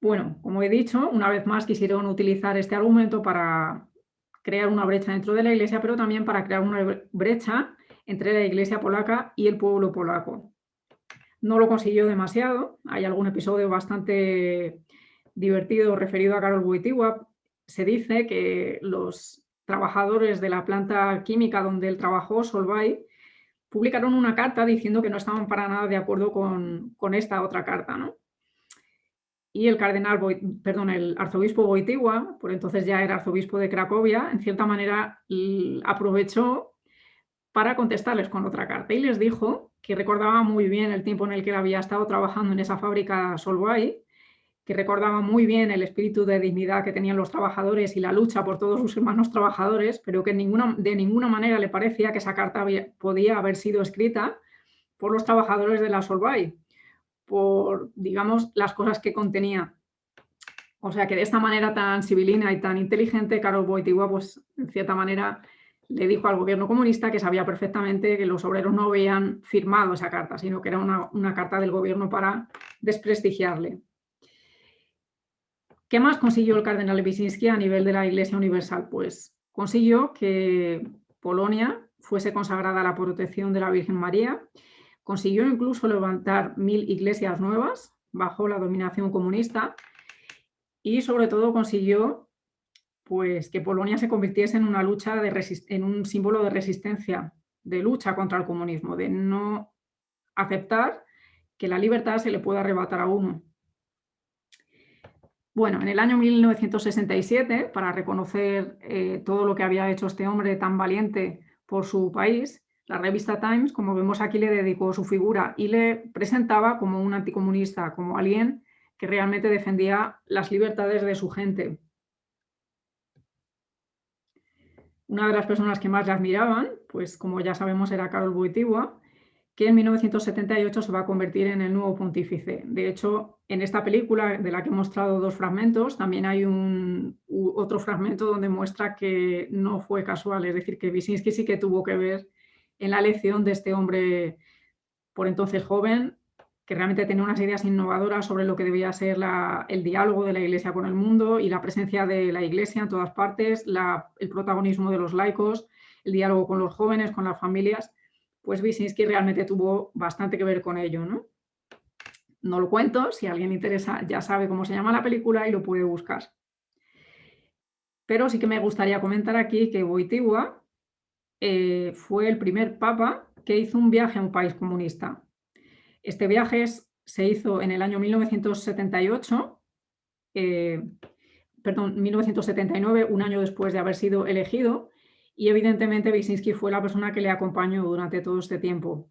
Bueno, como he dicho, una vez más quisieron utilizar este argumento para crear una brecha dentro de la Iglesia, pero también para crear una brecha entre la Iglesia polaca y el pueblo polaco. No lo consiguió demasiado. Hay algún episodio bastante divertido referido a Karol Wojtyła. Se dice que los trabajadores de la planta química donde él trabajó, Solvay, publicaron una carta diciendo que no estaban para nada de acuerdo con esta otra carta, ¿no? Y el el arzobispo Wojtyła, por entonces ya era arzobispo de Cracovia, en cierta manera aprovechó para contestarles con otra carta y les dijo que recordaba muy bien el tiempo en el que él había estado trabajando en esa fábrica Solvay, que recordaba muy bien el espíritu de dignidad que tenían los trabajadores y la lucha por todos sus hermanos trabajadores, pero que de ninguna manera le parecía que esa carta podía haber sido escrita por los trabajadores de la Solvay, por, digamos, las cosas que contenía. O sea que de esta manera tan civilina y tan inteligente, Karol Wojtyła, pues en cierta manera le dijo al gobierno comunista que sabía perfectamente que los obreros no habían firmado esa carta, sino que era una carta del gobierno para desprestigiarle. ¿Qué más consiguió el cardenal Wyszynski a nivel de la Iglesia Universal? Pues consiguió que Polonia fuese consagrada a la protección de la Virgen María, consiguió incluso levantar 1000 iglesias nuevas bajo la dominación comunista y sobre todo consiguió pues, que Polonia se convirtiese en una lucha en un símbolo de resistencia, de lucha contra el comunismo, de no aceptar que la libertad se le pueda arrebatar a uno. Bueno, en el año 1967, para reconocer todo lo que había hecho este hombre tan valiente por su país, la revista Times, como vemos aquí, le dedicó su figura y le presentaba como un anticomunista, como alguien que realmente defendía las libertades de su gente. Una de las personas que más le admiraban, pues como ya sabemos, era Karol Wojtyła, que en 1978 se va a convertir en el nuevo pontífice. De hecho, en esta película, de la que he mostrado 2 fragmentos, también hay otro fragmento donde muestra que no fue casual, es decir, que Wyszynski sí que tuvo que ver en la elección de este hombre, por entonces joven, que realmente tenía unas ideas innovadoras sobre lo que debía ser el diálogo de la Iglesia con el mundo y la presencia de la Iglesia en todas partes, el protagonismo de los laicos, el diálogo con los jóvenes, con las familias. Pues Wyszynski realmente tuvo bastante que ver con ello, ¿no? No lo cuento, si a alguien le interesa ya sabe cómo se llama la película y lo puede buscar. Pero sí que me gustaría comentar aquí que Wojtyła fue el primer papa que hizo un viaje a un país comunista. Este viaje se hizo en el año 1979, un año después de haber sido elegido, y evidentemente Wyszynski fue la persona que le acompañó durante todo este tiempo.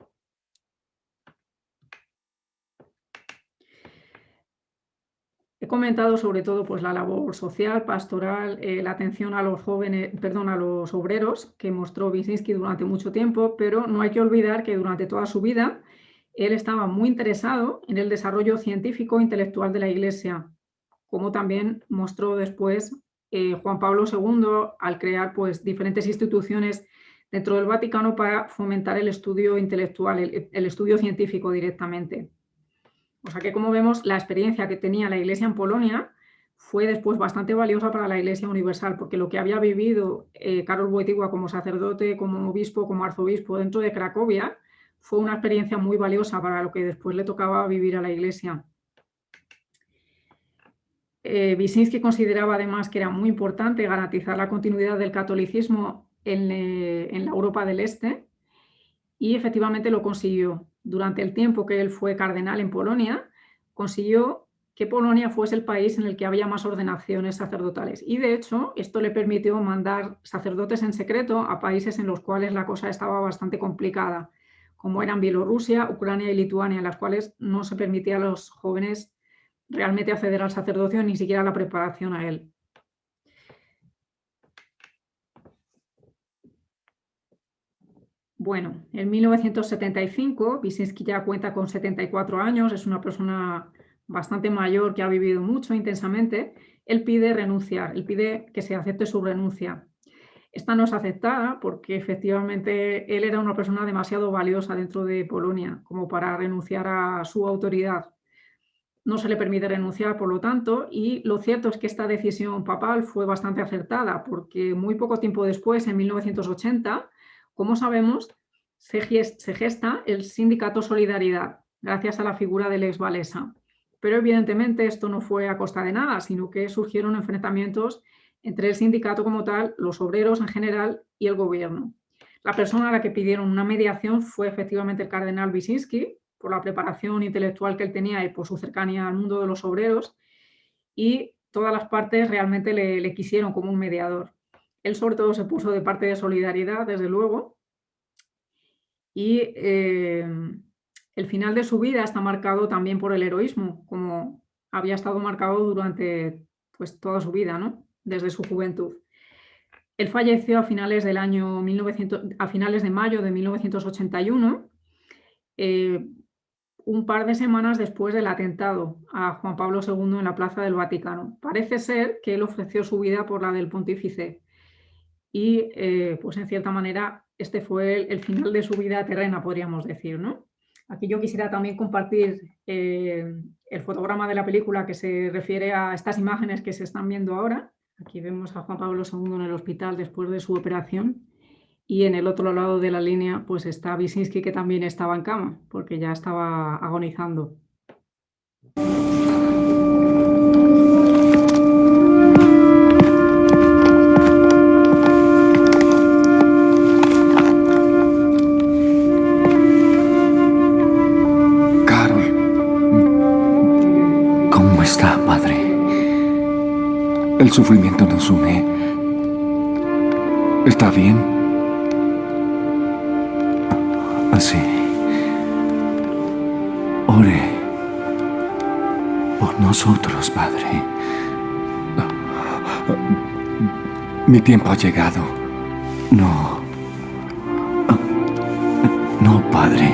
He comentado sobre todo pues, la labor social, pastoral, la atención a los a los obreros que mostró Wyszynski durante mucho tiempo, pero no hay que olvidar que durante toda su vida él estaba muy interesado en el desarrollo científico e intelectual de la Iglesia, como también mostró después Juan Pablo II al crear pues, diferentes instituciones dentro del Vaticano para fomentar el estudio intelectual, el estudio científico directamente. O sea que, como vemos, la experiencia que tenía la Iglesia en Polonia fue después bastante valiosa para la Iglesia Universal, porque lo que había vivido Karol Wojtyła como sacerdote, como obispo, como arzobispo dentro de Cracovia, fue una experiencia muy valiosa para lo que después le tocaba vivir a la Iglesia. Wyszynski consideraba además que era muy importante garantizar la continuidad del catolicismo en la Europa del Este y efectivamente lo consiguió. Durante el tiempo que él fue cardenal en Polonia, consiguió que Polonia fuese el país en el que había más ordenaciones sacerdotales y de hecho esto le permitió mandar sacerdotes en secreto a países en los cuales la cosa estaba bastante complicada, como eran Bielorrusia, Ucrania y Lituania, en las cuales no se permitía a los jóvenes realmente acceder al sacerdocio, ni siquiera la preparación a él. Bueno, en 1975, Wyszynski ya cuenta con 74 años, es una persona bastante mayor que ha vivido mucho intensamente. Él pide renunciar, él pide que se acepte su renuncia. Esta no es aceptada porque efectivamente él era una persona demasiado valiosa dentro de Polonia como para renunciar a su autoridad. No se le permite renunciar, por lo tanto, y lo cierto es que esta decisión papal fue bastante acertada porque muy poco tiempo después, en 1980, como sabemos, se gesta el sindicato Solidaridad, gracias a la figura del ex Walesa. Pero evidentemente esto no fue a costa de nada, sino que surgieron enfrentamientos entre el sindicato como tal, los obreros en general y el gobierno. La persona a la que pidieron una mediación fue efectivamente el cardenal Wyszynski, por la preparación intelectual que él tenía y por su cercanía al mundo de los obreros, y todas las partes realmente le quisieron como un mediador. Él sobre todo se puso de parte de solidaridad, desde luego, y el final de su vida está marcado también por el heroísmo, como había estado marcado durante pues, toda su vida, ¿no? Desde su juventud. Él falleció a finales de mayo de 1981, un par de semanas después del atentado a Juan Pablo II en la Plaza del Vaticano. Parece ser que él ofreció su vida por la del pontífice y, pues en cierta manera, este fue el final de su vida terrena, podríamos decir, ¿no? Aquí yo quisiera también compartir el fotograma de la película que se refiere a estas imágenes que se están viendo ahora. Aquí vemos a Juan Pablo II en el hospital después de su operación. Y en el otro lado de la línea pues está Wyszynski, que también estaba en cama, porque ya estaba agonizando. Carol, ¿cómo está, padre? El sufrimiento nos une. ¿Está bien? Así. Ore por nosotros, Padre. Mi tiempo ha llegado. No. No, Padre.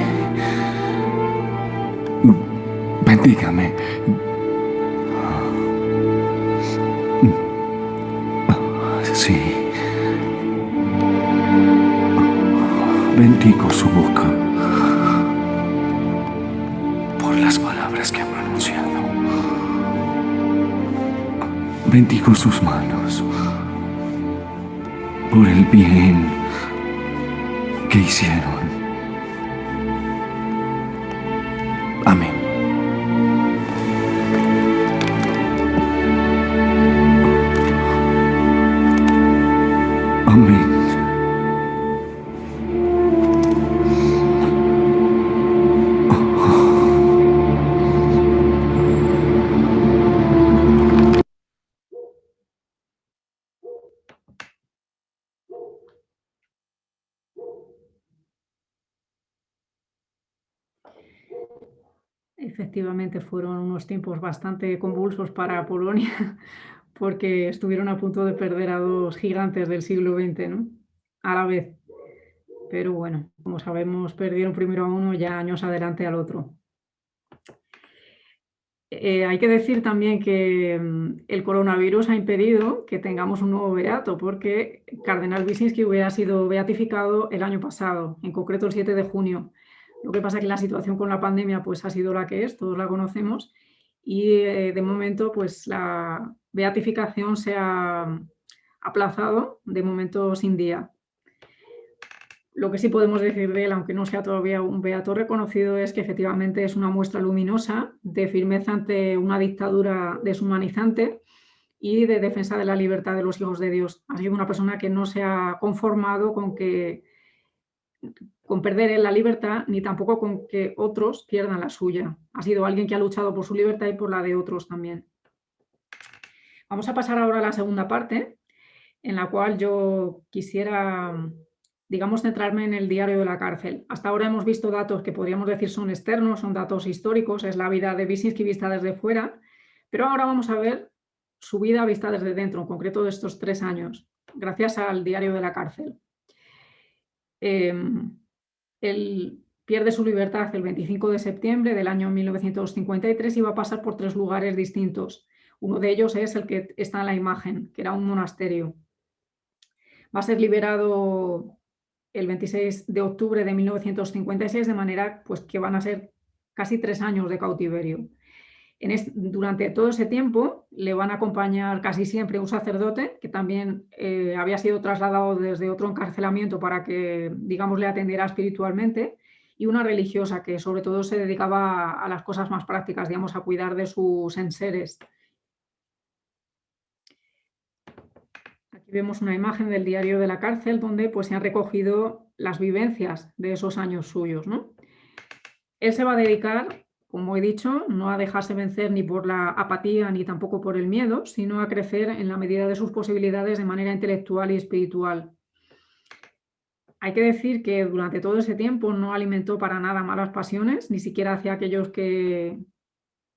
Bendígame. Sí. Bendigo su boca por las palabras que ha pronunciado. Bendigo sus manos por el bien que hicieron. Amén. Amén. Efectivamente, fueron unos tiempos bastante convulsos para Polonia, porque estuvieron a punto de perder a dos gigantes del siglo XX, ¿no? A la vez. Pero bueno, como sabemos, perdieron primero a uno y ya años adelante al otro. Hay que decir también que el coronavirus ha impedido que tengamos un nuevo beato, porque Cardenal Wyszynski hubiera sido beatificado el año pasado, en concreto el 7 de junio. Lo que pasa es que la situación con la pandemia pues, ha sido la que es, todos la conocemos, y de momento pues, la beatificación se ha aplazado, de momento sin día. Lo que sí podemos decir de él, aunque no sea todavía un beato reconocido, es que efectivamente es una muestra luminosa de firmeza ante una dictadura deshumanizante y de defensa de la libertad de los hijos de Dios. Ha sido una persona que no se ha conformado con perder la libertad, ni tampoco con que otros pierdan la suya. Ha sido alguien que ha luchado por su libertad y por la de otros también. Vamos a pasar ahora a la segunda parte, en la cual yo quisiera, digamos, centrarme en el diario de la cárcel. Hasta ahora hemos visto datos que podríamos decir son externos, son datos históricos, es la vida de Wyszynski vista desde fuera, pero ahora vamos a ver su vida vista desde dentro, en concreto de estos 3 años, gracias al diario de la cárcel. Él pierde su libertad el 25 de septiembre del año 1953 y va a pasar por 3 lugares distintos. Uno de ellos es el que está en la imagen, que era un monasterio. Va a ser liberado el 26 de octubre de 1956, de manera pues, que van a ser casi 3 años de cautiverio. Durante todo ese tiempo le van a acompañar casi siempre un sacerdote que también había sido trasladado desde otro encarcelamiento para que, digamos, le atendiera espiritualmente, y una religiosa que sobre todo se dedicaba a las cosas más prácticas, digamos, a cuidar de sus enseres. Aquí vemos una imagen del diario de la cárcel donde pues, se han recogido las vivencias de esos años suyos, ¿no? Él se va a dedicar, como he dicho, no a dejarse vencer ni por la apatía ni tampoco por el miedo, sino a crecer en la medida de sus posibilidades de manera intelectual y espiritual. Hay que decir que durante todo ese tiempo no alimentó para nada malas pasiones, ni siquiera hacia aquellos que,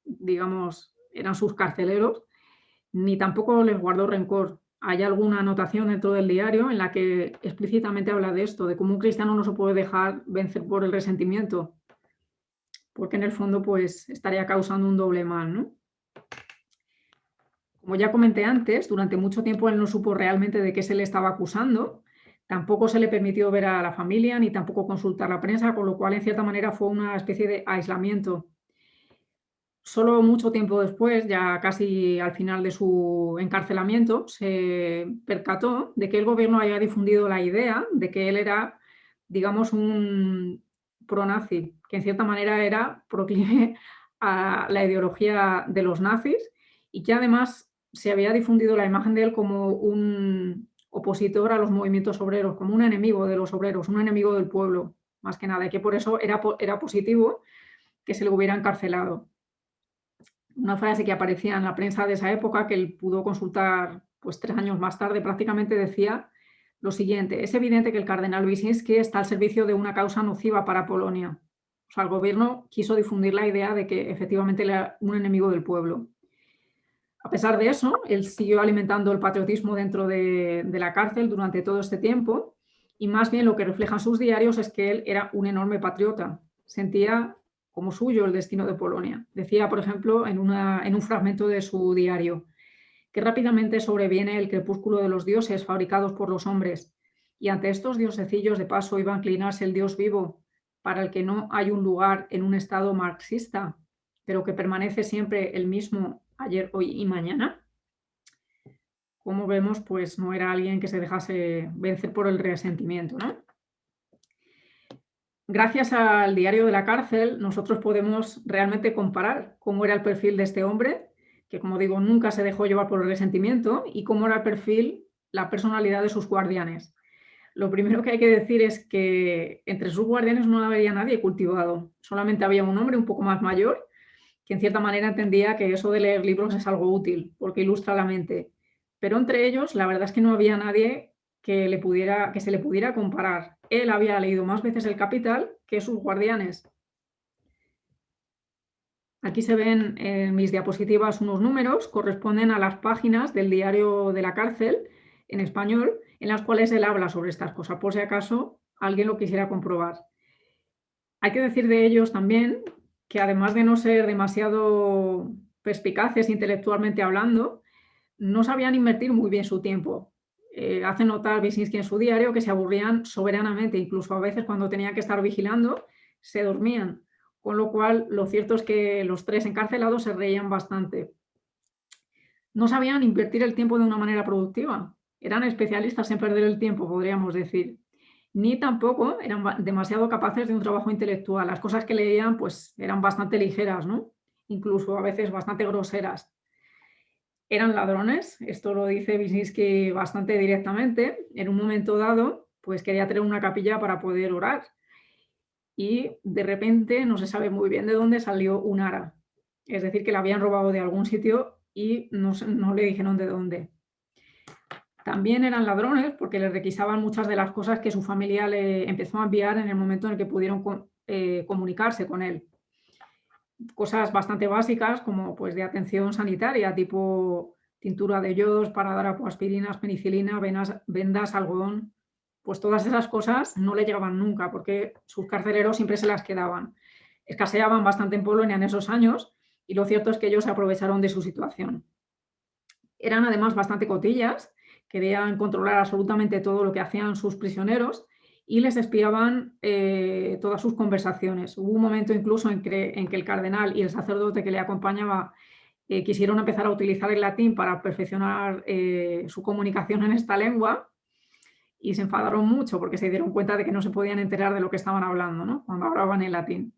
digamos, eran sus carceleros, ni tampoco les guardó rencor. Hay alguna anotación dentro del diario en la que explícitamente habla de esto, de cómo un cristiano no se puede dejar vencer por el resentimiento, porque en el fondo pues estaría causando un doble mal, ¿no? Como ya comenté antes, durante mucho tiempo él no supo realmente de qué se le estaba acusando, tampoco se le permitió ver a la familia ni tampoco consultar la prensa, con lo cual en cierta manera fue una especie de aislamiento. Solo mucho tiempo después, ya casi al final de su encarcelamiento, se percató de que el gobierno había difundido la idea de que él era, digamos, un pronazi, que en cierta manera era proclive a la ideología de los nazis y que además se había difundido la imagen de él como un opositor a los movimientos obreros, como un enemigo de los obreros, un enemigo del pueblo, más que nada, y que por eso era positivo que se le hubiera encarcelado. Una frase que aparecía en la prensa de esa época, que él pudo consultar pues 3 años más tarde, prácticamente decía lo siguiente: es evidente que el cardenal Wyszynski está al servicio de una causa nociva para Polonia. O sea, el gobierno quiso difundir la idea de que efectivamente era un enemigo del pueblo. A pesar de eso, él siguió alimentando el patriotismo dentro de la cárcel durante todo este tiempo, y más bien lo que reflejan sus diarios es que él era un enorme patriota. Sentía como suyo el destino de Polonia. Decía, por ejemplo, en un fragmento de su diario, que rápidamente sobreviene el crepúsculo de los dioses fabricados por los hombres, y ante estos diosecillos de paso iba a inclinarse el Dios vivo, para el que no hay un lugar en un estado marxista, pero que permanece siempre el mismo ayer, hoy y mañana. Como vemos, pues no era alguien que se dejase vencer por el resentimiento, ¿no? Gracias al diario de la cárcel, nosotros podemos realmente comparar cómo era el perfil de este hombre, que como digo, nunca se dejó llevar por el resentimiento, y cómo era el perfil, la personalidad de sus guardianes. Lo primero que hay que decir es que entre sus guardianes no había nadie cultivado, solamente había un hombre un poco más mayor, que en cierta manera entendía que eso de leer libros es algo útil, porque ilustra la mente. Pero entre ellos, la verdad es que no había nadie que se le pudiera comparar. Él había leído más veces El Capital que sus guardianes. Aquí se ven en mis diapositivas unos números, corresponden a las páginas del diario de la cárcel en español, en las cuales él habla sobre estas cosas, por si acaso alguien lo quisiera comprobar. Hay que decir de ellos también que además de no ser demasiado perspicaces intelectualmente hablando, no sabían invertir muy bien su tiempo. Hace notar Wyszynski en su diario que se aburrían soberanamente, incluso a veces cuando tenían que estar vigilando, se dormían, con lo cual lo cierto es que los 3 encarcelados se reían bastante. No sabían invertir el tiempo de una manera productiva, eran especialistas en perder el tiempo, podríamos decir, ni tampoco eran demasiado capaces de un trabajo intelectual. Las cosas que leían pues eran bastante ligeras, ¿no? Incluso a veces bastante groseras. Eran ladrones, esto lo dice Wyszynski bastante directamente. En un momento dado, pues quería tener una capilla para poder orar. Y de repente no se sabe muy bien de dónde salió un ara. Es decir, que la habían robado de algún sitio y no le dijeron de dónde. También eran ladrones porque le requisaban muchas de las cosas que su familia le empezó a enviar en el momento en el que pudieron comunicarse con él. Cosas bastante básicas como pues de atención sanitaria, tipo tintura de yodos, paradrapo, aspirinas, penicilina, vendas, algodón. Pues todas esas cosas no le llegaban nunca porque sus carceleros siempre se las quedaban. Escaseaban bastante en Polonia en esos años y lo cierto es que ellos se aprovecharon de su situación. Eran además bastante cotillas, querían controlar absolutamente todo lo que hacían sus prisioneros y les espiaban todas sus conversaciones. Hubo un momento incluso en que el cardenal y el sacerdote que le acompañaba quisieron empezar a utilizar el latín para perfeccionar su comunicación en esta lengua y se enfadaron mucho porque se dieron cuenta de que no se podían enterar de lo que estaban hablando, ¿no? Cuando hablaban en latín.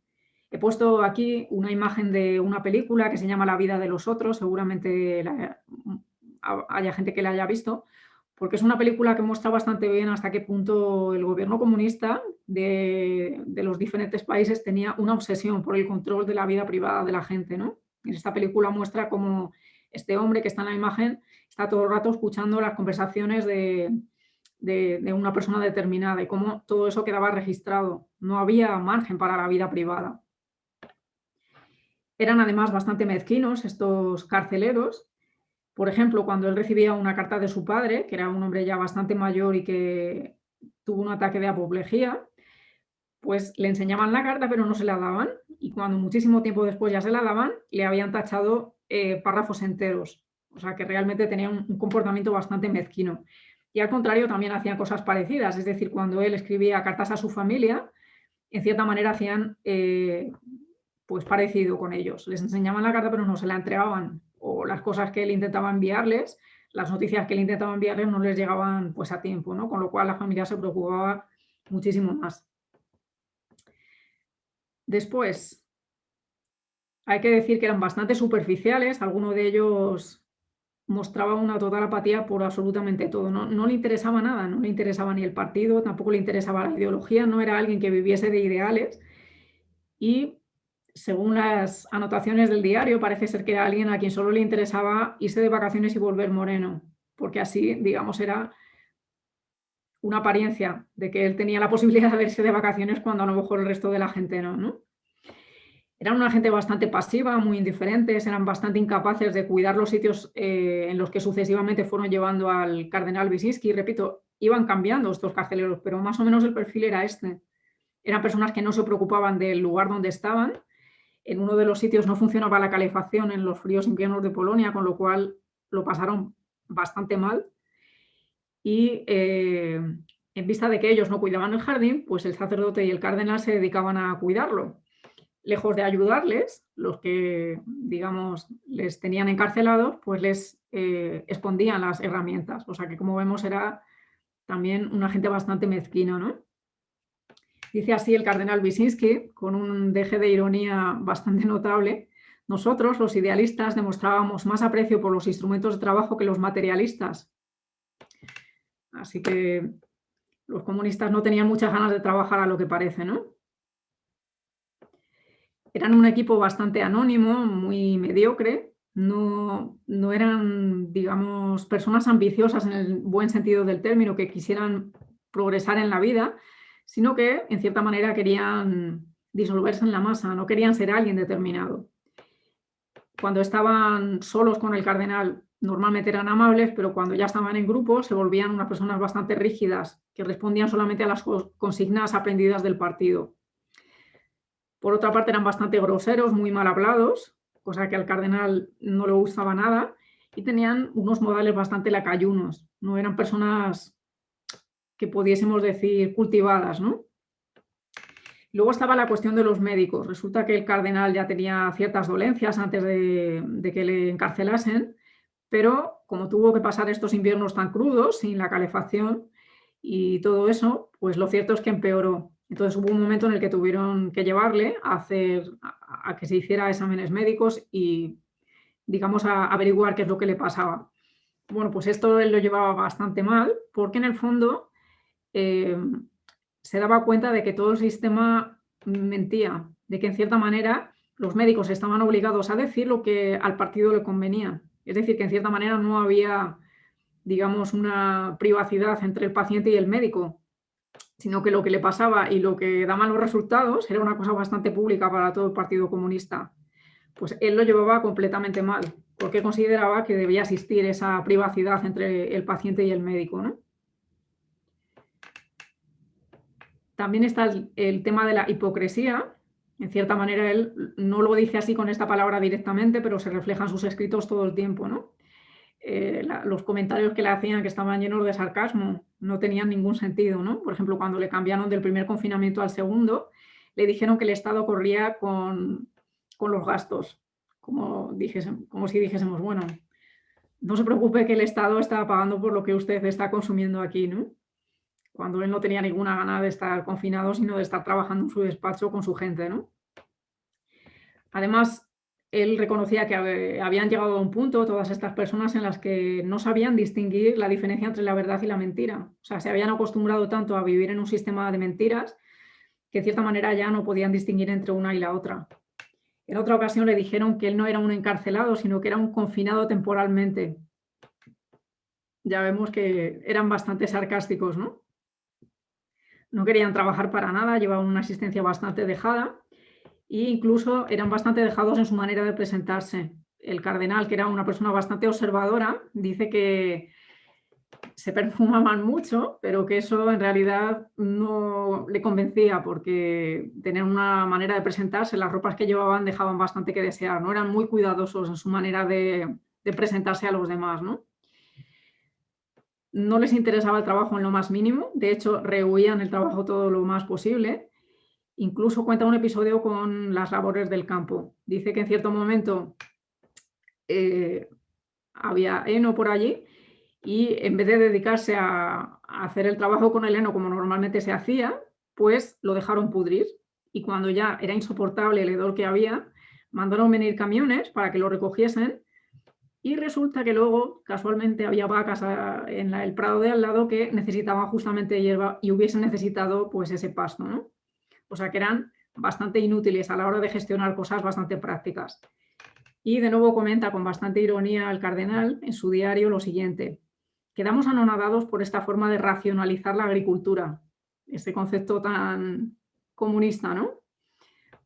He puesto aquí una imagen de una película que se llama La vida de los otros, seguramente haya gente que la haya visto, porque es una película que muestra bastante bien hasta qué punto el gobierno comunista de los diferentes países tenía una obsesión por el control de la vida privada de la gente, ¿no? Esta película muestra cómo este hombre que está en la imagen está todo el rato escuchando las conversaciones de una persona determinada y cómo todo eso quedaba registrado. No había margen para la vida privada. Eran además bastante mezquinos estos carceleros. Por ejemplo, cuando él recibía una carta de su padre, que era un hombre ya bastante mayor y que tuvo un ataque de apoplejía, pues le enseñaban la carta pero no se la daban, y cuando muchísimo tiempo después ya se la daban, le habían tachado párrafos enteros. O sea que realmente tenía un comportamiento bastante mezquino. Y al contrario también hacían cosas parecidas, es decir, cuando él escribía cartas a su familia, en cierta manera hacían pues parecido con ellos. Les enseñaban la carta pero no se la entregaban, o las cosas que él intentaba enviarles, las noticias que él intentaba enviarles no les llegaban pues a tiempo, ¿no? Con lo cual la familia se preocupaba muchísimo más. Después, hay que decir que eran bastante superficiales, alguno de ellos mostraba una total apatía por absolutamente todo, no le interesaba nada, no le interesaba ni el partido, tampoco le interesaba la ideología, no era alguien que viviese de ideales y, según las anotaciones del diario, parece ser que era alguien a quien solo le interesaba irse de vacaciones y volver moreno, porque así, digamos, era una apariencia de que él tenía la posibilidad de irse de vacaciones cuando a lo mejor el resto de la gente no, ¿no? Eran una gente bastante pasiva, muy indiferentes, eran bastante incapaces de cuidar los sitios en los que sucesivamente fueron llevando al cardenal Wyszynski. Repito, iban cambiando estos carceleros, pero más o menos el perfil era este. Eran personas que no se preocupaban del lugar donde estaban. En uno de los sitios no funcionaba la calefacción en los fríos inviernos de Polonia, con lo cual lo pasaron bastante mal. Y en vista de que ellos no cuidaban el jardín, pues el sacerdote y el cardenal se dedicaban a cuidarlo. Lejos de ayudarles, los que, digamos, les tenían encarcelados, pues les escondían las herramientas. O sea que, como vemos, era también una gente bastante mezquina, ¿no? Dice así el cardenal Wyszynski, con un deje de ironía bastante notable: nosotros, los idealistas, demostrábamos más aprecio por los instrumentos de trabajo que los materialistas. Así que los comunistas no tenían muchas ganas de trabajar, a lo que parece, ¿no? Eran un equipo bastante anónimo, muy mediocre, no eran, digamos, personas ambiciosas en el buen sentido del término, que quisieran progresar en la vida, sino que, en cierta manera, querían disolverse en la masa, no querían ser alguien determinado. Cuando estaban solos con el cardenal, normalmente eran amables, pero cuando ya estaban en grupo se volvían unas personas bastante rígidas, que respondían solamente a las consignas aprendidas del partido. Por otra parte, eran bastante groseros, muy mal hablados, cosa que al cardenal no le gustaba nada, y tenían unos modales bastante lacayunos. No eran personas que pudiésemos decir cultivadas, ¿no? Luego estaba la cuestión de los médicos. Resulta que el cardenal ya tenía ciertas dolencias antes de que le encarcelasen, pero como tuvo que pasar estos inviernos tan crudos, sin la calefacción y todo eso, pues lo cierto es que empeoró. Entonces hubo un momento en el que tuvieron que llevarle a que se hiciera exámenes médicos y, digamos, a averiguar qué es lo que le pasaba. Bueno, pues esto él lo llevaba bastante mal, porque en el fondo se daba cuenta de que todo el sistema mentía, de que en cierta manera los médicos estaban obligados a decir lo que al partido le convenía. Es decir, que en cierta manera no había, digamos, una privacidad entre el paciente y el médico, sino que lo que le pasaba y lo que daban los resultados era una cosa bastante pública para todo el Partido Comunista. Pues él lo llevaba completamente mal, porque consideraba que debía existir esa privacidad entre el paciente y el médico, ¿no? También está el tema de la hipocresía. En cierta manera, él no lo dice así con esta palabra directamente, pero se refleja en sus escritos todo el tiempo, ¿no? Los comentarios que le hacían, que estaban llenos de sarcasmo, no tenían ningún sentido, ¿no? Por ejemplo, cuando le cambiaron del primer confinamiento al segundo, le dijeron que el Estado corría con los gastos, como si dijésemos, bueno, no se preocupe que el Estado está pagando por lo que usted está consumiendo aquí, ¿no? Cuando él no tenía ninguna gana de estar confinado, sino de estar trabajando en su despacho con su gente, ¿no? Además, él reconocía que habían llegado a un punto todas estas personas en las que no sabían distinguir la diferencia entre la verdad y la mentira. O sea, se habían acostumbrado tanto a vivir en un sistema de mentiras que de cierta manera ya no podían distinguir entre una y la otra. En otra ocasión le dijeron que él no era un encarcelado, sino que era un confinado temporalmente. Ya vemos que eran bastante sarcásticos, ¿no? No querían trabajar para nada, llevaban una existencia bastante dejada e incluso eran bastante dejados en su manera de presentarse. El cardenal, que era una persona bastante observadora, dice que se perfumaban mucho, pero que eso en realidad no le convencía porque tener una manera de presentarse, las ropas que llevaban dejaban bastante que desear, ¿no? Eran muy cuidadosos en su manera de presentarse a los demás, ¿no? No les interesaba el trabajo en lo más mínimo, de hecho rehuían el trabajo todo lo más posible. Incluso cuenta un episodio con las labores del campo. Dice que en cierto momento había heno por allí y en vez de dedicarse a hacer el trabajo con el heno como normalmente se hacía, pues lo dejaron pudrir. Y cuando ya era insoportable el hedor que había, mandaron venir camiones para que lo recogiesen. Y resulta que luego, casualmente, había vacas en el prado de al lado que necesitaban justamente hierba y hubiesen necesitado pues ese pasto, ¿no? O sea que eran bastante inútiles a la hora de gestionar cosas bastante prácticas. Y de nuevo comenta con bastante ironía el cardenal en su diario lo siguiente: quedamos anonadados por esta forma de racionalizar la agricultura, este concepto tan comunista, ¿no?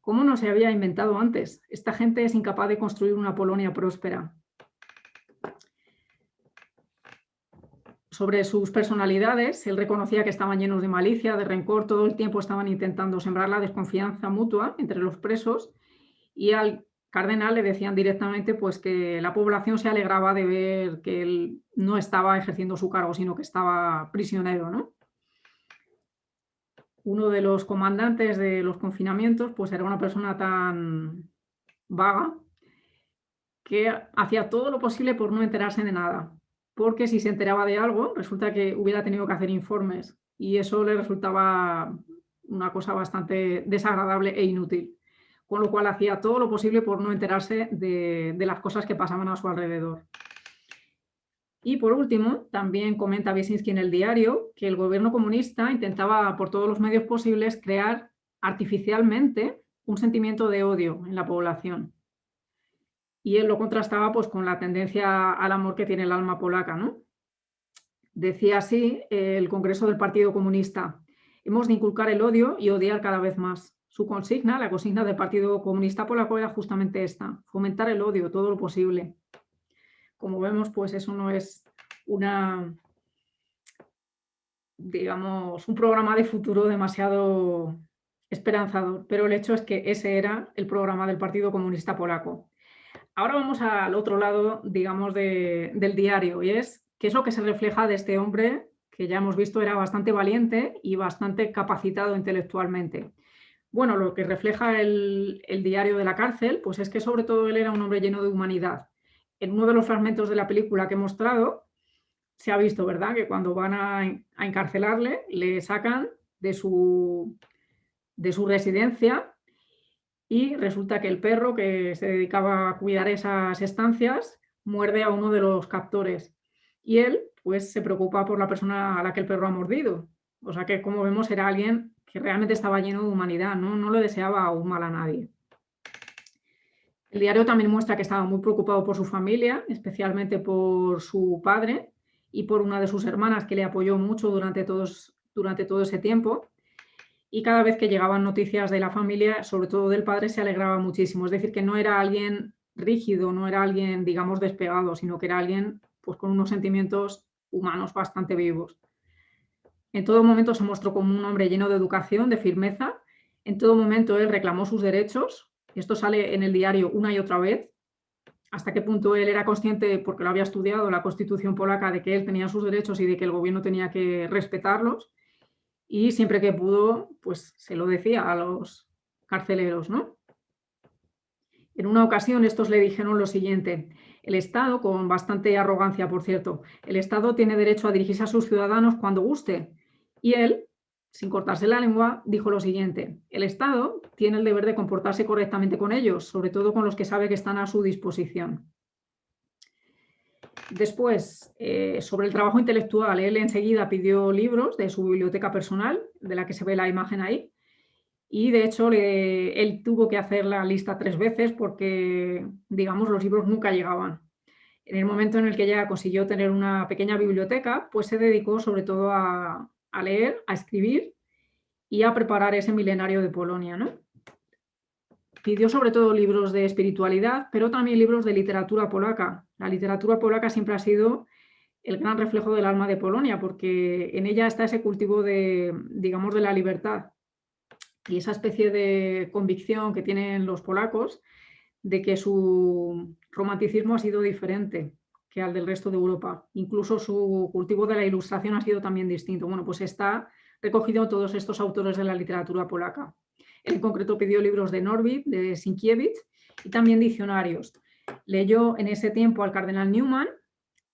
¿Cómo no se había inventado antes? Esta gente es incapaz de construir una Polonia próspera. Sobre sus personalidades, él reconocía que estaban llenos de malicia, de rencor, todo el tiempo estaban intentando sembrar la desconfianza mutua entre los presos y al cardenal le decían directamente pues, que la población se alegraba de ver que él no estaba ejerciendo su cargo, sino que estaba prisionero, ¿no? Uno de los comandantes de los confinamientos pues, era una persona tan vaga que hacía todo lo posible por no enterarse de nada. Porque si se enteraba de algo, resulta que hubiera tenido que hacer informes y eso le resultaba una cosa bastante desagradable e inútil, con lo cual hacía todo lo posible por no enterarse de las cosas que pasaban a su alrededor. Y por último, también comenta Wiesinski en el diario que el gobierno comunista intentaba por todos los medios posibles crear artificialmente un sentimiento de odio en la población. Y él lo contrastaba pues, con la tendencia al amor que tiene el alma polaca, ¿no? Decía así el Congreso del Partido Comunista: hemos de inculcar el odio y odiar cada vez más. Su consigna, la consigna del Partido Comunista Polaco, era justamente esta: fomentar el odio todo lo posible. Como vemos, pues eso no es digamos, un programa de futuro demasiado esperanzador, pero el hecho es que ese era el programa del Partido Comunista Polaco. Ahora vamos al otro lado, digamos, del diario, y es qué es lo que se refleja de este hombre que ya hemos visto era bastante valiente y bastante capacitado intelectualmente. Bueno, lo que refleja el diario de la cárcel, pues es que sobre todo él era un hombre lleno de humanidad. En uno de los fragmentos de la película que he mostrado, se ha visto, ¿verdad?, que cuando van a encarcelarle, le sacan de su residencia. Y resulta que el perro que se dedicaba a cuidar esas estancias muerde a uno de los captores. Y él, pues, se preocupa por la persona a la que el perro ha mordido. O sea que, como vemos, era alguien que realmente estaba lleno de humanidad, no le deseaba un mal a nadie. El diario también muestra que estaba muy preocupado por su familia, especialmente por su padre y por una de sus hermanas que le apoyó mucho durante todo ese tiempo. Y cada vez que llegaban noticias de la familia, sobre todo del padre, se alegraba muchísimo. Es decir, que no era alguien rígido, no era alguien, digamos, despegado, sino que era alguien pues, con unos sentimientos humanos bastante vivos. En todo momento se mostró como un hombre lleno de educación, de firmeza. En todo momento él reclamó sus derechos. Esto sale en el diario una y otra vez. Hasta qué punto él era consciente, porque lo había estudiado, la Constitución polaca, de que él tenía sus derechos y de que el gobierno tenía que respetarlos. Y siempre que pudo, pues se lo decía a los carceleros, ¿no? En una ocasión estos le dijeron lo siguiente: el Estado, con bastante arrogancia, por cierto, el Estado tiene derecho a dirigirse a sus ciudadanos cuando guste. Y él, sin cortarse la lengua, dijo lo siguiente: el Estado tiene el deber de comportarse correctamente con ellos, sobre todo con los que sabe que están a su disposición. Después, sobre el trabajo intelectual, él enseguida pidió libros de su biblioteca personal, de la que se ve la imagen ahí, y de hecho él tuvo que hacer la lista 3 veces porque, digamos, los libros nunca llegaban. En el momento en el que ya consiguió tener una pequeña biblioteca, pues se dedicó sobre todo a leer, a escribir y a preparar ese milenario de Polonia, ¿no? Pidió sobre todo libros de espiritualidad, pero también libros de literatura polaca. La literatura polaca siempre ha sido el gran reflejo del alma de Polonia, porque en ella está ese cultivo de, digamos, de la libertad y esa especie de convicción que tienen los polacos de que su romanticismo ha sido diferente que al del resto de Europa. Incluso su cultivo de la ilustración ha sido también distinto. Bueno, pues está recogido en todos estos autores de la literatura polaca. Él en concreto pidió libros de Norwid, de Sienkiewicz y también diccionarios. Leyó en ese tiempo al cardenal Newman,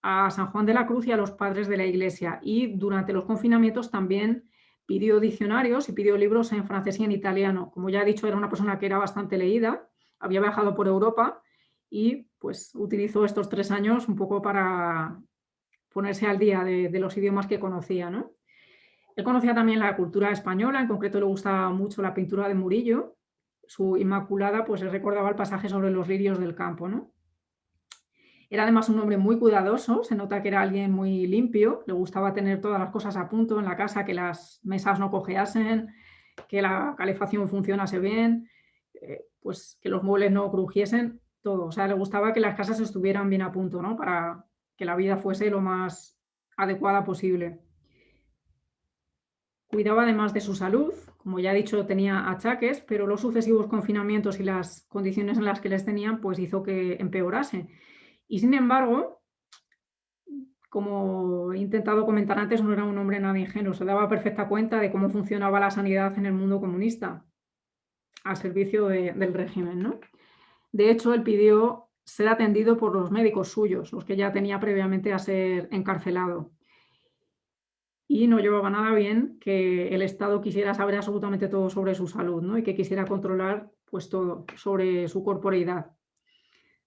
a San Juan de la Cruz y a los padres de la Iglesia, y durante los confinamientos también pidió diccionarios y pidió libros en francés y en italiano. Como ya he dicho, era una persona que era bastante leída, había viajado por Europa y pues utilizó estos 3 años un poco para ponerse al día de los idiomas que conocía, ¿no? Él conocía también la cultura española, en concreto le gustaba mucho la pintura de Murillo. Su Inmaculada pues recordaba el pasaje sobre los lirios del campo, ¿no? Era además un hombre muy cuidadoso, se nota que era alguien muy limpio, le gustaba tener todas las cosas a punto en la casa, que las mesas no cojeasen, que la calefacción funcionase bien, pues que los muebles no crujiesen, todo. O sea, le gustaba que las casas estuvieran bien a punto, ¿no? Para que la vida fuese lo más adecuada posible. Cuidaba además de su salud, como ya he dicho, tenía achaques, pero los sucesivos confinamientos y las condiciones en las que les tenían, pues hizo que empeorase. Y sin embargo, como he intentado comentar antes, no era un hombre nada ingenuo, se daba perfecta cuenta de cómo funcionaba la sanidad en el mundo comunista, al servicio del régimen, ¿no? De hecho, él pidió ser atendido por los médicos suyos, los que ya tenía previamente a ser encarcelado. Y no llevaba nada bien que el Estado quisiera saber absolutamente todo sobre su salud, ¿no? Y que quisiera controlar pues todo sobre su corporeidad.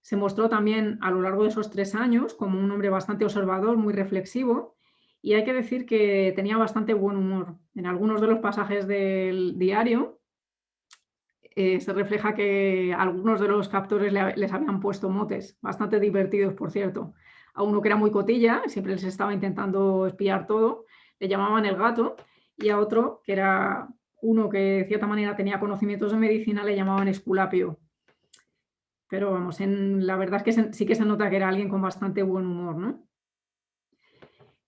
Se mostró también a lo largo de esos 3 años como un hombre bastante observador, muy reflexivo, y hay que decir que tenía bastante buen humor. En algunos de los pasajes del diario se refleja que algunos de los captores les habían puesto motes, bastante divertidos, por cierto. A uno que era muy cotilla, siempre les estaba intentando espiar todo, le llamaban el gato, y a otro, que era uno que de cierta manera tenía conocimientos de medicina, le llamaban Esculapio. Pero vamos, la verdad es que sí que se nota que era alguien con bastante buen humor, ¿no?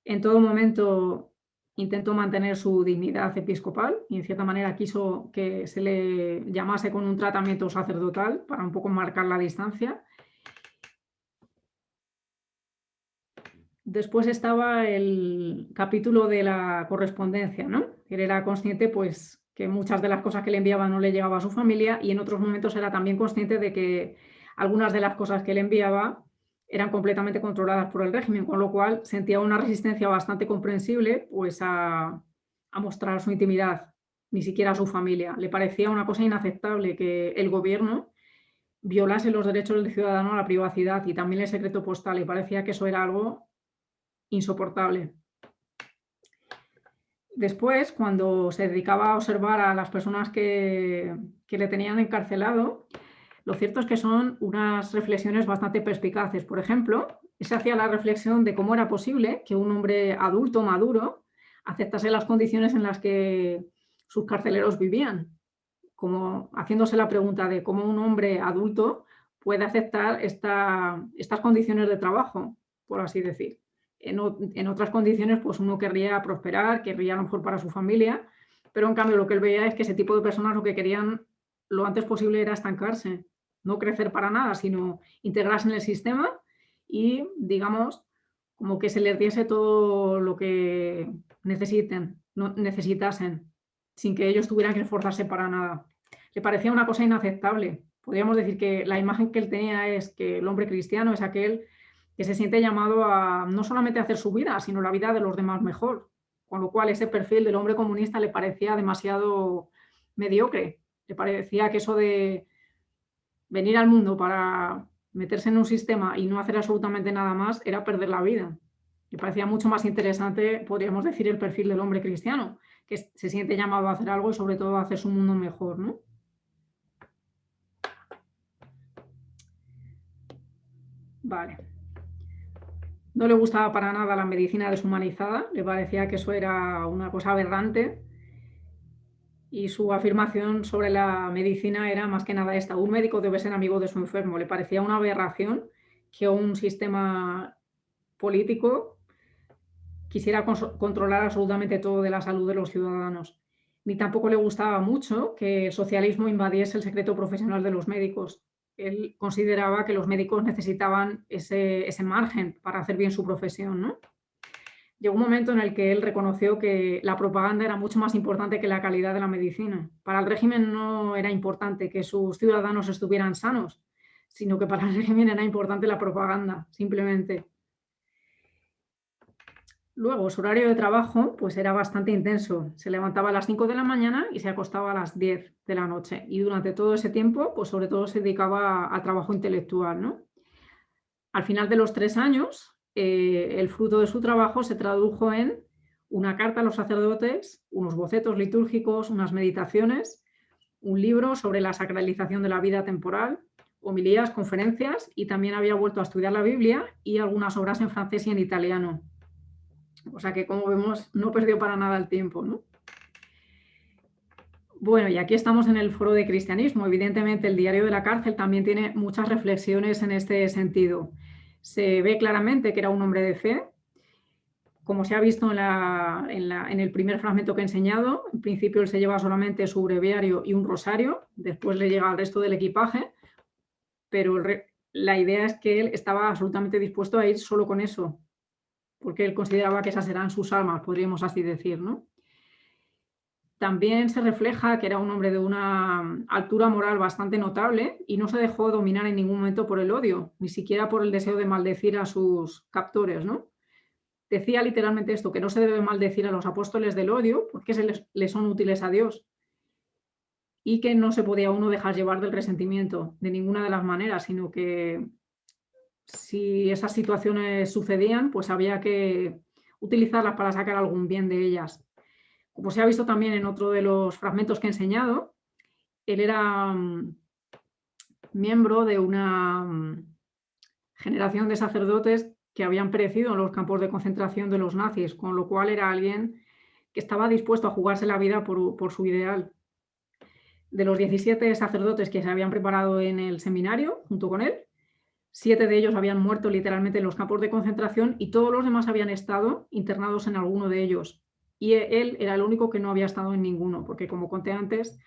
En todo momento intentó mantener su dignidad episcopal y en cierta manera quiso que se le llamase con un tratamiento sacerdotal para un poco marcar la distancia. Después estaba el capítulo de la correspondencia, ¿no? Él era consciente pues que muchas de las cosas que le enviaba no le llegaba a su familia y en otros momentos era también consciente de que algunas de las cosas que le enviaba eran completamente controladas por el régimen, con lo cual sentía una resistencia bastante comprensible pues a mostrar su intimidad, ni siquiera a su familia. Le parecía una cosa inaceptable que el gobierno violase los derechos del ciudadano a la privacidad y también el secreto postal, y parecía que eso era algo insoportable. Después, cuando se dedicaba a observar a las personas que le tenían encarcelado, lo cierto es que son unas reflexiones bastante perspicaces. Por ejemplo, se hacía la reflexión de cómo era posible que un hombre adulto, maduro, aceptase las condiciones en las que sus carceleros vivían, como haciéndose la pregunta de cómo un hombre adulto puede aceptar estas condiciones de trabajo, por así decir. En otras condiciones, pues uno querría prosperar, querría a lo mejor para su familia, pero en cambio lo que él veía es que ese tipo de personas lo que querían lo antes posible era estancarse, no crecer para nada, sino integrarse en el sistema y, digamos, como que se les diese todo lo que necesitasen, sin que ellos tuvieran que esforzarse para nada. Le parecía una cosa inaceptable. Podríamos decir que la imagen que él tenía es que el hombre cristiano es aquel que se siente llamado a no solamente hacer su vida, sino la vida de los demás mejor, con lo cual ese perfil del hombre comunista le parecía demasiado mediocre. Le parecía que eso de venir al mundo para meterse en un sistema y no hacer absolutamente nada más era perder la vida. Le parecía mucho más interesante, podríamos decir, el perfil del hombre cristiano, que se siente llamado a hacer algo y sobre todo a hacer su mundo mejor, ¿no? Vale. No le gustaba para nada la medicina deshumanizada, le parecía que eso era una cosa aberrante y su afirmación sobre la medicina era más que nada esta: un médico debe ser amigo de su enfermo. Le parecía una aberración que un sistema político quisiera controlar absolutamente todo de la salud de los ciudadanos. Ni tampoco le gustaba mucho que el socialismo invadiese el secreto profesional de los médicos. Él consideraba que los médicos necesitaban ese margen para hacer bien su profesión, ¿no? Llegó un momento en el que él reconoció que la propaganda era mucho más importante que la calidad de la medicina. Para el régimen no era importante que sus ciudadanos estuvieran sanos, sino que para el régimen era importante la propaganda, simplemente. Luego, su horario de trabajo pues era bastante intenso. Se levantaba a las 5 de la mañana y se acostaba a las 10 de la noche. Y durante todo ese tiempo, pues sobre todo se dedicaba al trabajo intelectual, ¿no? Al final de los 3 años, el fruto de su trabajo se tradujo en una carta a los sacerdotes, unos bocetos litúrgicos, unas meditaciones, un libro sobre la sacralización de la vida temporal, homilías, conferencias, y también había vuelto a estudiar la Biblia y algunas obras en francés y en italiano. O sea que, como vemos, no perdió para nada el tiempo, ¿no? Bueno, y aquí estamos en el Foro de Cristianismo. Evidentemente, el Diario de la Cárcel también tiene muchas reflexiones en este sentido. Se ve claramente que era un hombre de fe, como se ha visto en el primer fragmento que he enseñado. En principio él se lleva solamente su breviario y un rosario, después le llega al resto del equipaje, pero la idea es que él estaba absolutamente dispuesto a ir solo con eso, porque él consideraba que esas eran sus almas, podríamos así decir, ¿no? También se refleja que era un hombre de una altura moral bastante notable y no se dejó dominar en ningún momento por el odio, ni siquiera por el deseo de maldecir a sus captores, ¿no? Decía literalmente esto, que no se debe maldecir a los apóstoles del odio porque les son útiles a Dios, y que no se podía uno dejar llevar del resentimiento de ninguna de las maneras, sino que si esas situaciones sucedían, pues había que utilizarlas para sacar algún bien de ellas. Como se ha visto también en otro de los fragmentos que he enseñado, él era miembro de una generación de sacerdotes que habían perecido en los campos de concentración de los nazis, con lo cual era alguien que estaba dispuesto a jugarse la vida por su ideal. De los 17 sacerdotes que se habían preparado en el seminario junto con él, 7 de ellos habían muerto literalmente en los campos de concentración y todos los demás habían estado internados en alguno de ellos. Y él era el único que no había estado en ninguno, porque, como conté antes,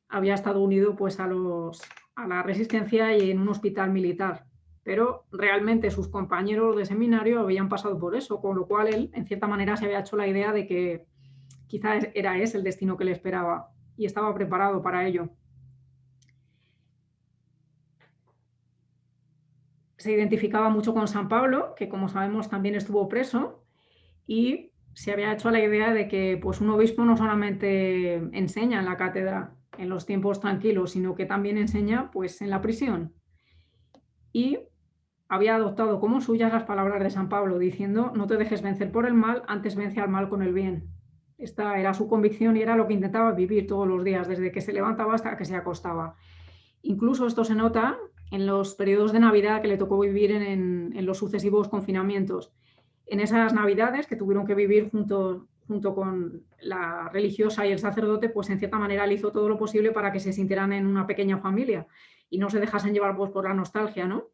había estado unido pues, a la resistencia y en un hospital militar. Pero realmente sus compañeros de seminario habían pasado por eso, con lo cual él, en cierta manera, se había hecho la idea de que quizás era ese el destino que le esperaba y estaba preparado para ello. Se identificaba mucho con San Pablo, que, como sabemos, también estuvo preso, y se había hecho la idea de que pues, un obispo no solamente enseña en la cátedra en los tiempos tranquilos, sino que también enseña pues, en la prisión. Y había adoptado como suyas las palabras de San Pablo, diciendo: no te dejes vencer por el mal, antes vence al mal con el bien. Esta era su convicción y era lo que intentaba vivir todos los días, desde que se levantaba hasta que se acostaba. Incluso esto se nota en los periodos de Navidad que le tocó vivir en los sucesivos confinamientos. En esas Navidades que tuvieron que vivir junto con la religiosa y el sacerdote, pues en cierta manera él hizo todo lo posible para que se sintieran en una pequeña familia y no se dejasen llevar pues, por la nostalgia, ¿no?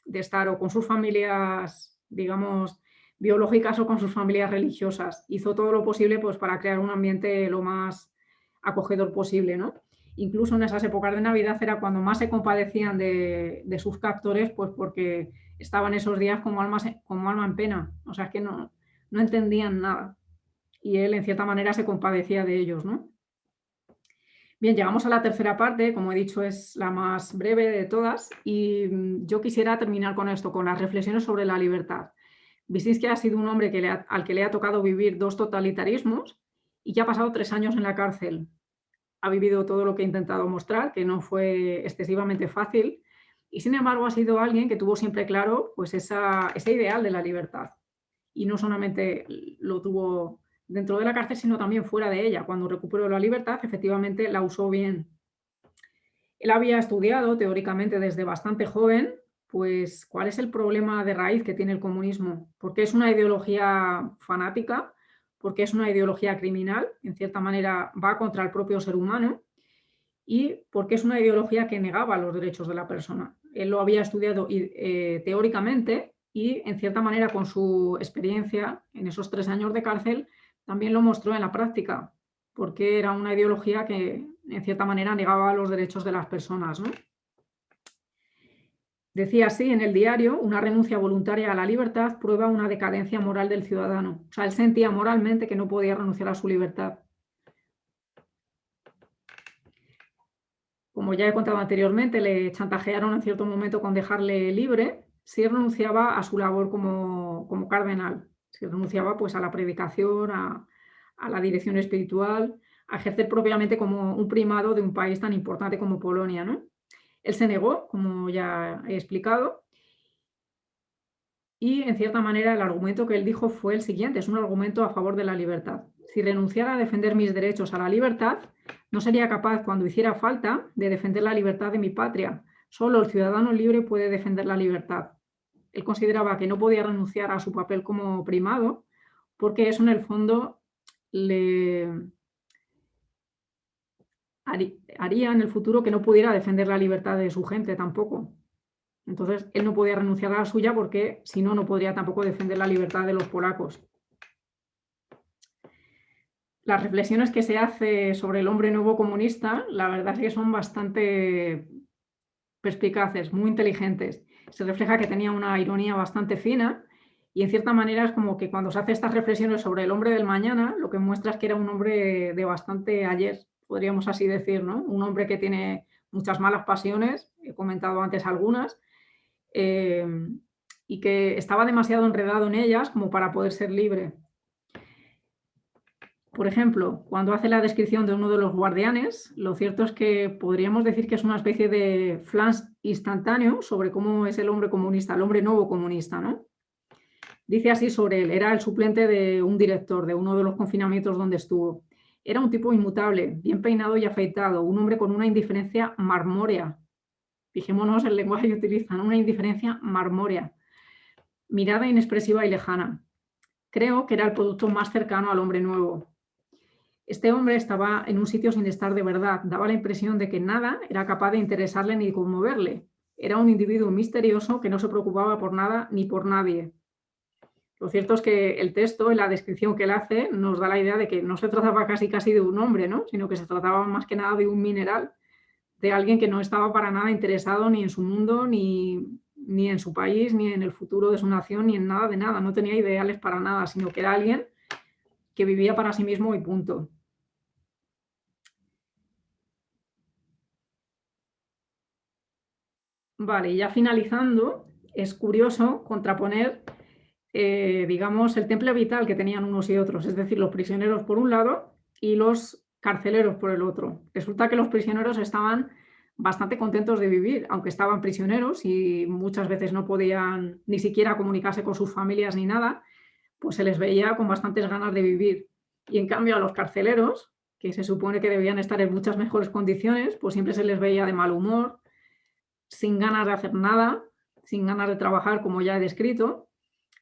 De estar o con sus familias, digamos, biológicas o con sus familias religiosas. Hizo todo lo posible pues, para crear un ambiente lo más acogedor posible, ¿no? Incluso en esas épocas de Navidad era cuando más se compadecían de sus captores, pues porque estaban esos días como alma en pena, o sea, que no entendían nada. Y él, en cierta manera, se compadecía de ellos, ¿no? Bien, llegamos a la tercera parte, como he dicho, es la más breve de todas, y yo quisiera terminar con esto, con las reflexiones sobre la libertad. Wyszynski ha sido un hombre al que le ha tocado vivir 2 totalitarismos y que ha pasado 3 años en la cárcel. Ha vivido todo lo que he intentado mostrar, que no fue excesivamente fácil, y sin embargo ha sido alguien que tuvo siempre claro pues ese ideal de la libertad. Y no solamente lo tuvo dentro de la cárcel, sino también fuera de ella. Cuando recuperó la libertad, efectivamente la usó bien. Él había estudiado teóricamente desde bastante joven, pues cuál es el problema de raíz que tiene el comunismo, porque es una ideología fanática, porque es una ideología criminal, en cierta manera va contra el propio ser humano, y porque es una ideología que negaba los derechos de la persona. Él lo había estudiado teóricamente y, en cierta manera, con su experiencia en esos 3 años de cárcel, también lo mostró en la práctica, porque era una ideología que, en cierta manera, negaba los derechos de las personas, ¿no? Decía así en el diario: una renuncia voluntaria a la libertad prueba una decadencia moral del ciudadano. O sea, él sentía moralmente que no podía renunciar a su libertad. Como ya he contado anteriormente, le chantajearon en cierto momento con dejarle libre si renunciaba a su labor como cardenal, si renunciaba pues, a la predicación, a la dirección espiritual, a ejercer propiamente como un primado de un país tan importante como Polonia, ¿no? Él se negó, como ya he explicado, y en cierta manera el argumento que él dijo fue el siguiente: es un argumento a favor de la libertad. Si renunciara a defender mis derechos a la libertad, no sería capaz, cuando hiciera falta, de defender la libertad de mi patria. Solo el ciudadano libre puede defender la libertad. Él consideraba que no podía renunciar a su papel como primado, porque eso en el fondo le haría en el futuro que no pudiera defender la libertad de su gente tampoco. Entonces, él no podía renunciar a la suya porque si no, no podría tampoco defender la libertad de los polacos. Las reflexiones que se hace sobre el hombre nuevo comunista, la verdad es que son bastante perspicaces, muy inteligentes. Se refleja que tenía una ironía bastante fina y, en cierta manera, es como que cuando se hace estas reflexiones sobre el hombre del mañana, lo que muestra es que era un hombre de bastante ayer, podríamos así decir, ¿no? Un hombre que tiene muchas malas pasiones, he comentado antes algunas, y que estaba demasiado enredado en ellas como para poder ser libre. Por ejemplo, cuando hace la descripción de uno de los guardianes, lo cierto es que podríamos decir que es una especie de flash instantáneo sobre cómo es el hombre comunista, el hombre nuevo comunista, ¿no? Dice así sobre él: era el suplente de un director de uno de los confinamientos donde estuvo. Era un tipo inmutable, bien peinado y afeitado, un hombre con una indiferencia marmórea. Fijémonos el lenguaje que utilizan: una indiferencia marmórea, mirada inexpresiva y lejana. Creo que era el producto más cercano al hombre nuevo. Este hombre estaba en un sitio sin estar de verdad, daba la impresión de que nada era capaz de interesarle ni conmoverle. Era un individuo misterioso que no se preocupaba por nada ni por nadie. Lo cierto es que el texto, en la descripción que él hace, nos da la idea de que no se trataba casi de un hombre, ¿no? Sino que se trataba más que nada de un mineral, de alguien que no estaba para nada interesado ni en su mundo, ni en su país, ni en el futuro de su nación, ni en nada de nada. No tenía ideales para nada, sino que era alguien que vivía para sí mismo y punto. Vale, y ya finalizando, es curioso contraponer, digamos, el temple vital que tenían unos y otros, es decir, los prisioneros por un lado y los carceleros por el otro. Resulta que los prisioneros estaban bastante contentos de vivir, aunque estaban prisioneros y muchas veces no podían ni siquiera comunicarse con sus familias ni nada, pues se les veía con bastantes ganas de vivir. Y en cambio a los carceleros, que se supone que debían estar en muchas mejores condiciones, pues siempre se les veía de mal humor, sin ganas de hacer nada, sin ganas de trabajar, como ya he descrito.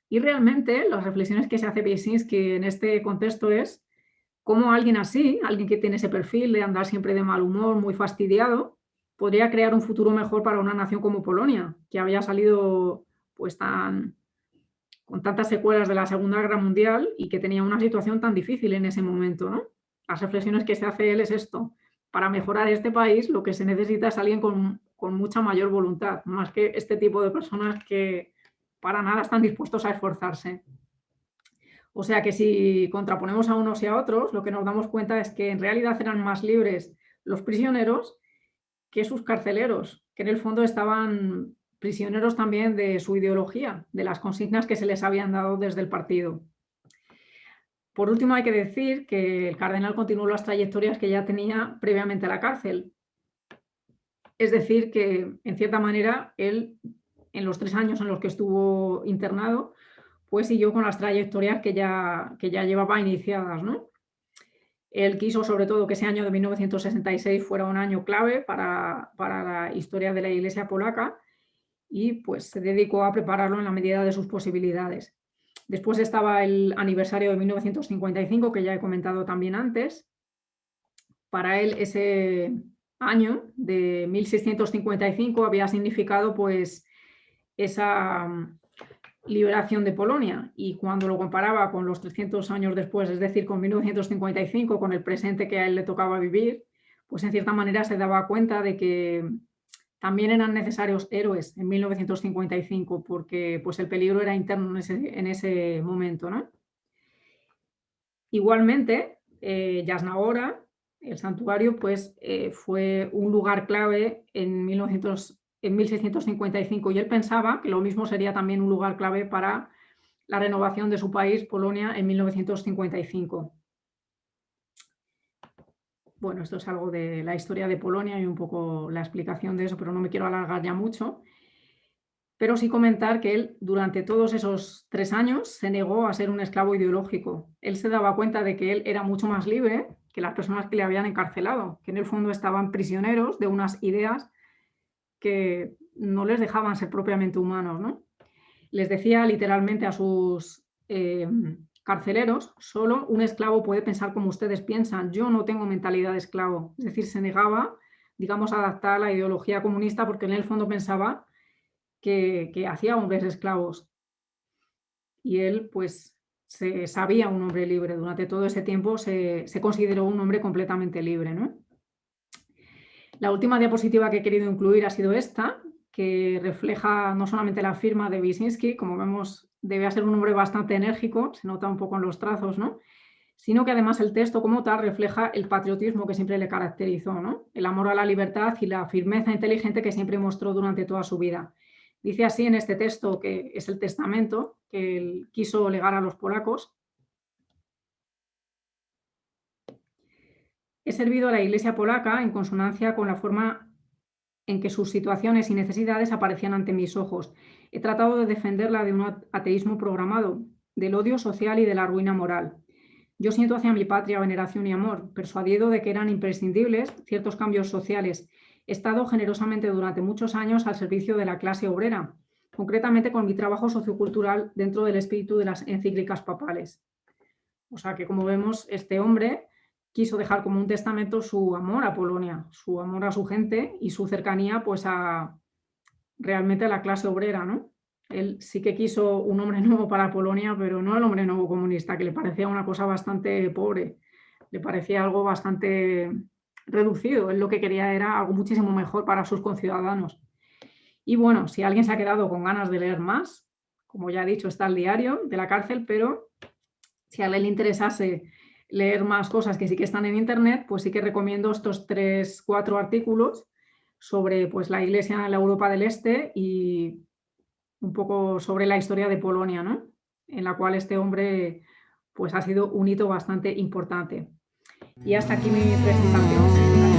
Y realmente las reflexiones que se hace Wyszynski en este contexto es cómo alguien así, alguien que tiene ese perfil de andar siempre de mal humor, muy fastidiado, podría crear un futuro mejor para una nación como Polonia, que había salido pues con tantas secuelas de la Segunda Guerra Mundial y que tenía una situación tan difícil en ese momento, ¿no? Las reflexiones que se hace él es esto: para mejorar este país lo que se necesita es alguien con mucha mayor voluntad, más que este tipo de personas que para nada están dispuestos a esforzarse. O sea que si contraponemos a unos y a otros, lo que nos damos cuenta es que en realidad eran más libres los prisioneros que sus carceleros, que en el fondo estaban prisioneros también de su ideología, de las consignas que se les habían dado desde el partido. Por último, hay que decir que el cardenal continuó las trayectorias que ya tenía previamente a la cárcel. Es decir, que en cierta manera él, en los 3 años en los que estuvo internado, pues siguió con las trayectorias que ya llevaba iniciadas, ¿no? Él quiso sobre todo que ese año de 1966 fuera un año clave para la historia de la Iglesia polaca y pues se dedicó a prepararlo en la medida de sus posibilidades. Después estaba el aniversario de 1955, que ya he comentado también antes. Para él ese año de 1655 había significado pues esa liberación de Polonia, y cuando lo comparaba con los 300 años después, es decir, con 1955, con el presente que a él le tocaba vivir, pues en cierta manera se daba cuenta de que también eran necesarios héroes en 1955, porque pues el peligro era interno en ese momento, ¿no? Igualmente, Jasna Góra, el santuario, pues fue un lugar clave en 1655, y él pensaba que lo mismo sería también un lugar clave para la renovación de su país, Polonia, en 1955. Bueno, esto es algo de la historia de Polonia y un poco la explicación de eso, pero no me quiero alargar ya mucho. Pero sí comentar que él, durante todos esos 3 años, se negó a ser un esclavo ideológico. Él se daba cuenta de que él era mucho más libre que las personas que le habían encarcelado, que en el fondo estaban prisioneros de unas ideas que no les dejaban ser propiamente humanos, ¿no? Les decía literalmente a sus carceleros: solo un esclavo puede pensar como ustedes piensan, yo no tengo mentalidad de esclavo. Es decir, se negaba, digamos, a adaptar a la ideología comunista, porque en el fondo pensaba que hacía hombres esclavos. Y él, pues, se sabía un hombre libre. Durante todo ese tiempo se consideró un hombre completamente libre, ¿no? La última diapositiva que he querido incluir ha sido esta, que refleja no solamente la firma de Wyszynski, como vemos, debe ser un hombre bastante enérgico, se nota un poco en los trazos, ¿no? Sino que además el texto como tal refleja el patriotismo que siempre le caracterizó, ¿no? El amor a la libertad y la firmeza inteligente que siempre mostró durante toda su vida. Dice así en este texto, que es el testamento que él quiso legar a los polacos: he servido a la Iglesia polaca en consonancia con la forma en que sus situaciones y necesidades aparecían ante mis ojos. He tratado de defenderla de un ateísmo programado, del odio social y de la ruina moral. Yo siento hacia mi patria veneración y amor, persuadido de que eran imprescindibles ciertos cambios sociales. He estado generosamente durante muchos años al servicio de la clase obrera, concretamente con mi trabajo sociocultural dentro del espíritu de las encíclicas papales. O sea que, como vemos, este hombre quiso dejar como un testamento su amor a Polonia, su amor a su gente y su cercanía pues realmente a la clase obrera, ¿no? Él sí que quiso un hombre nuevo para Polonia, pero no el hombre nuevo comunista, que le parecía una cosa bastante pobre, le parecía algo bastante reducido. Él lo que quería era algo muchísimo mejor para sus conciudadanos. Y bueno, si alguien se ha quedado con ganas de leer más, como ya he dicho, está el diario de la cárcel, pero si a alguien le interesase leer más cosas que sí que están en internet, pues sí que recomiendo estos 3-4 artículos sobre pues, la Iglesia en la Europa del Este y un poco sobre la historia de Polonia, ¿no? En la cual este hombre pues, ha sido un hito bastante importante. Y hasta aquí mi presentación.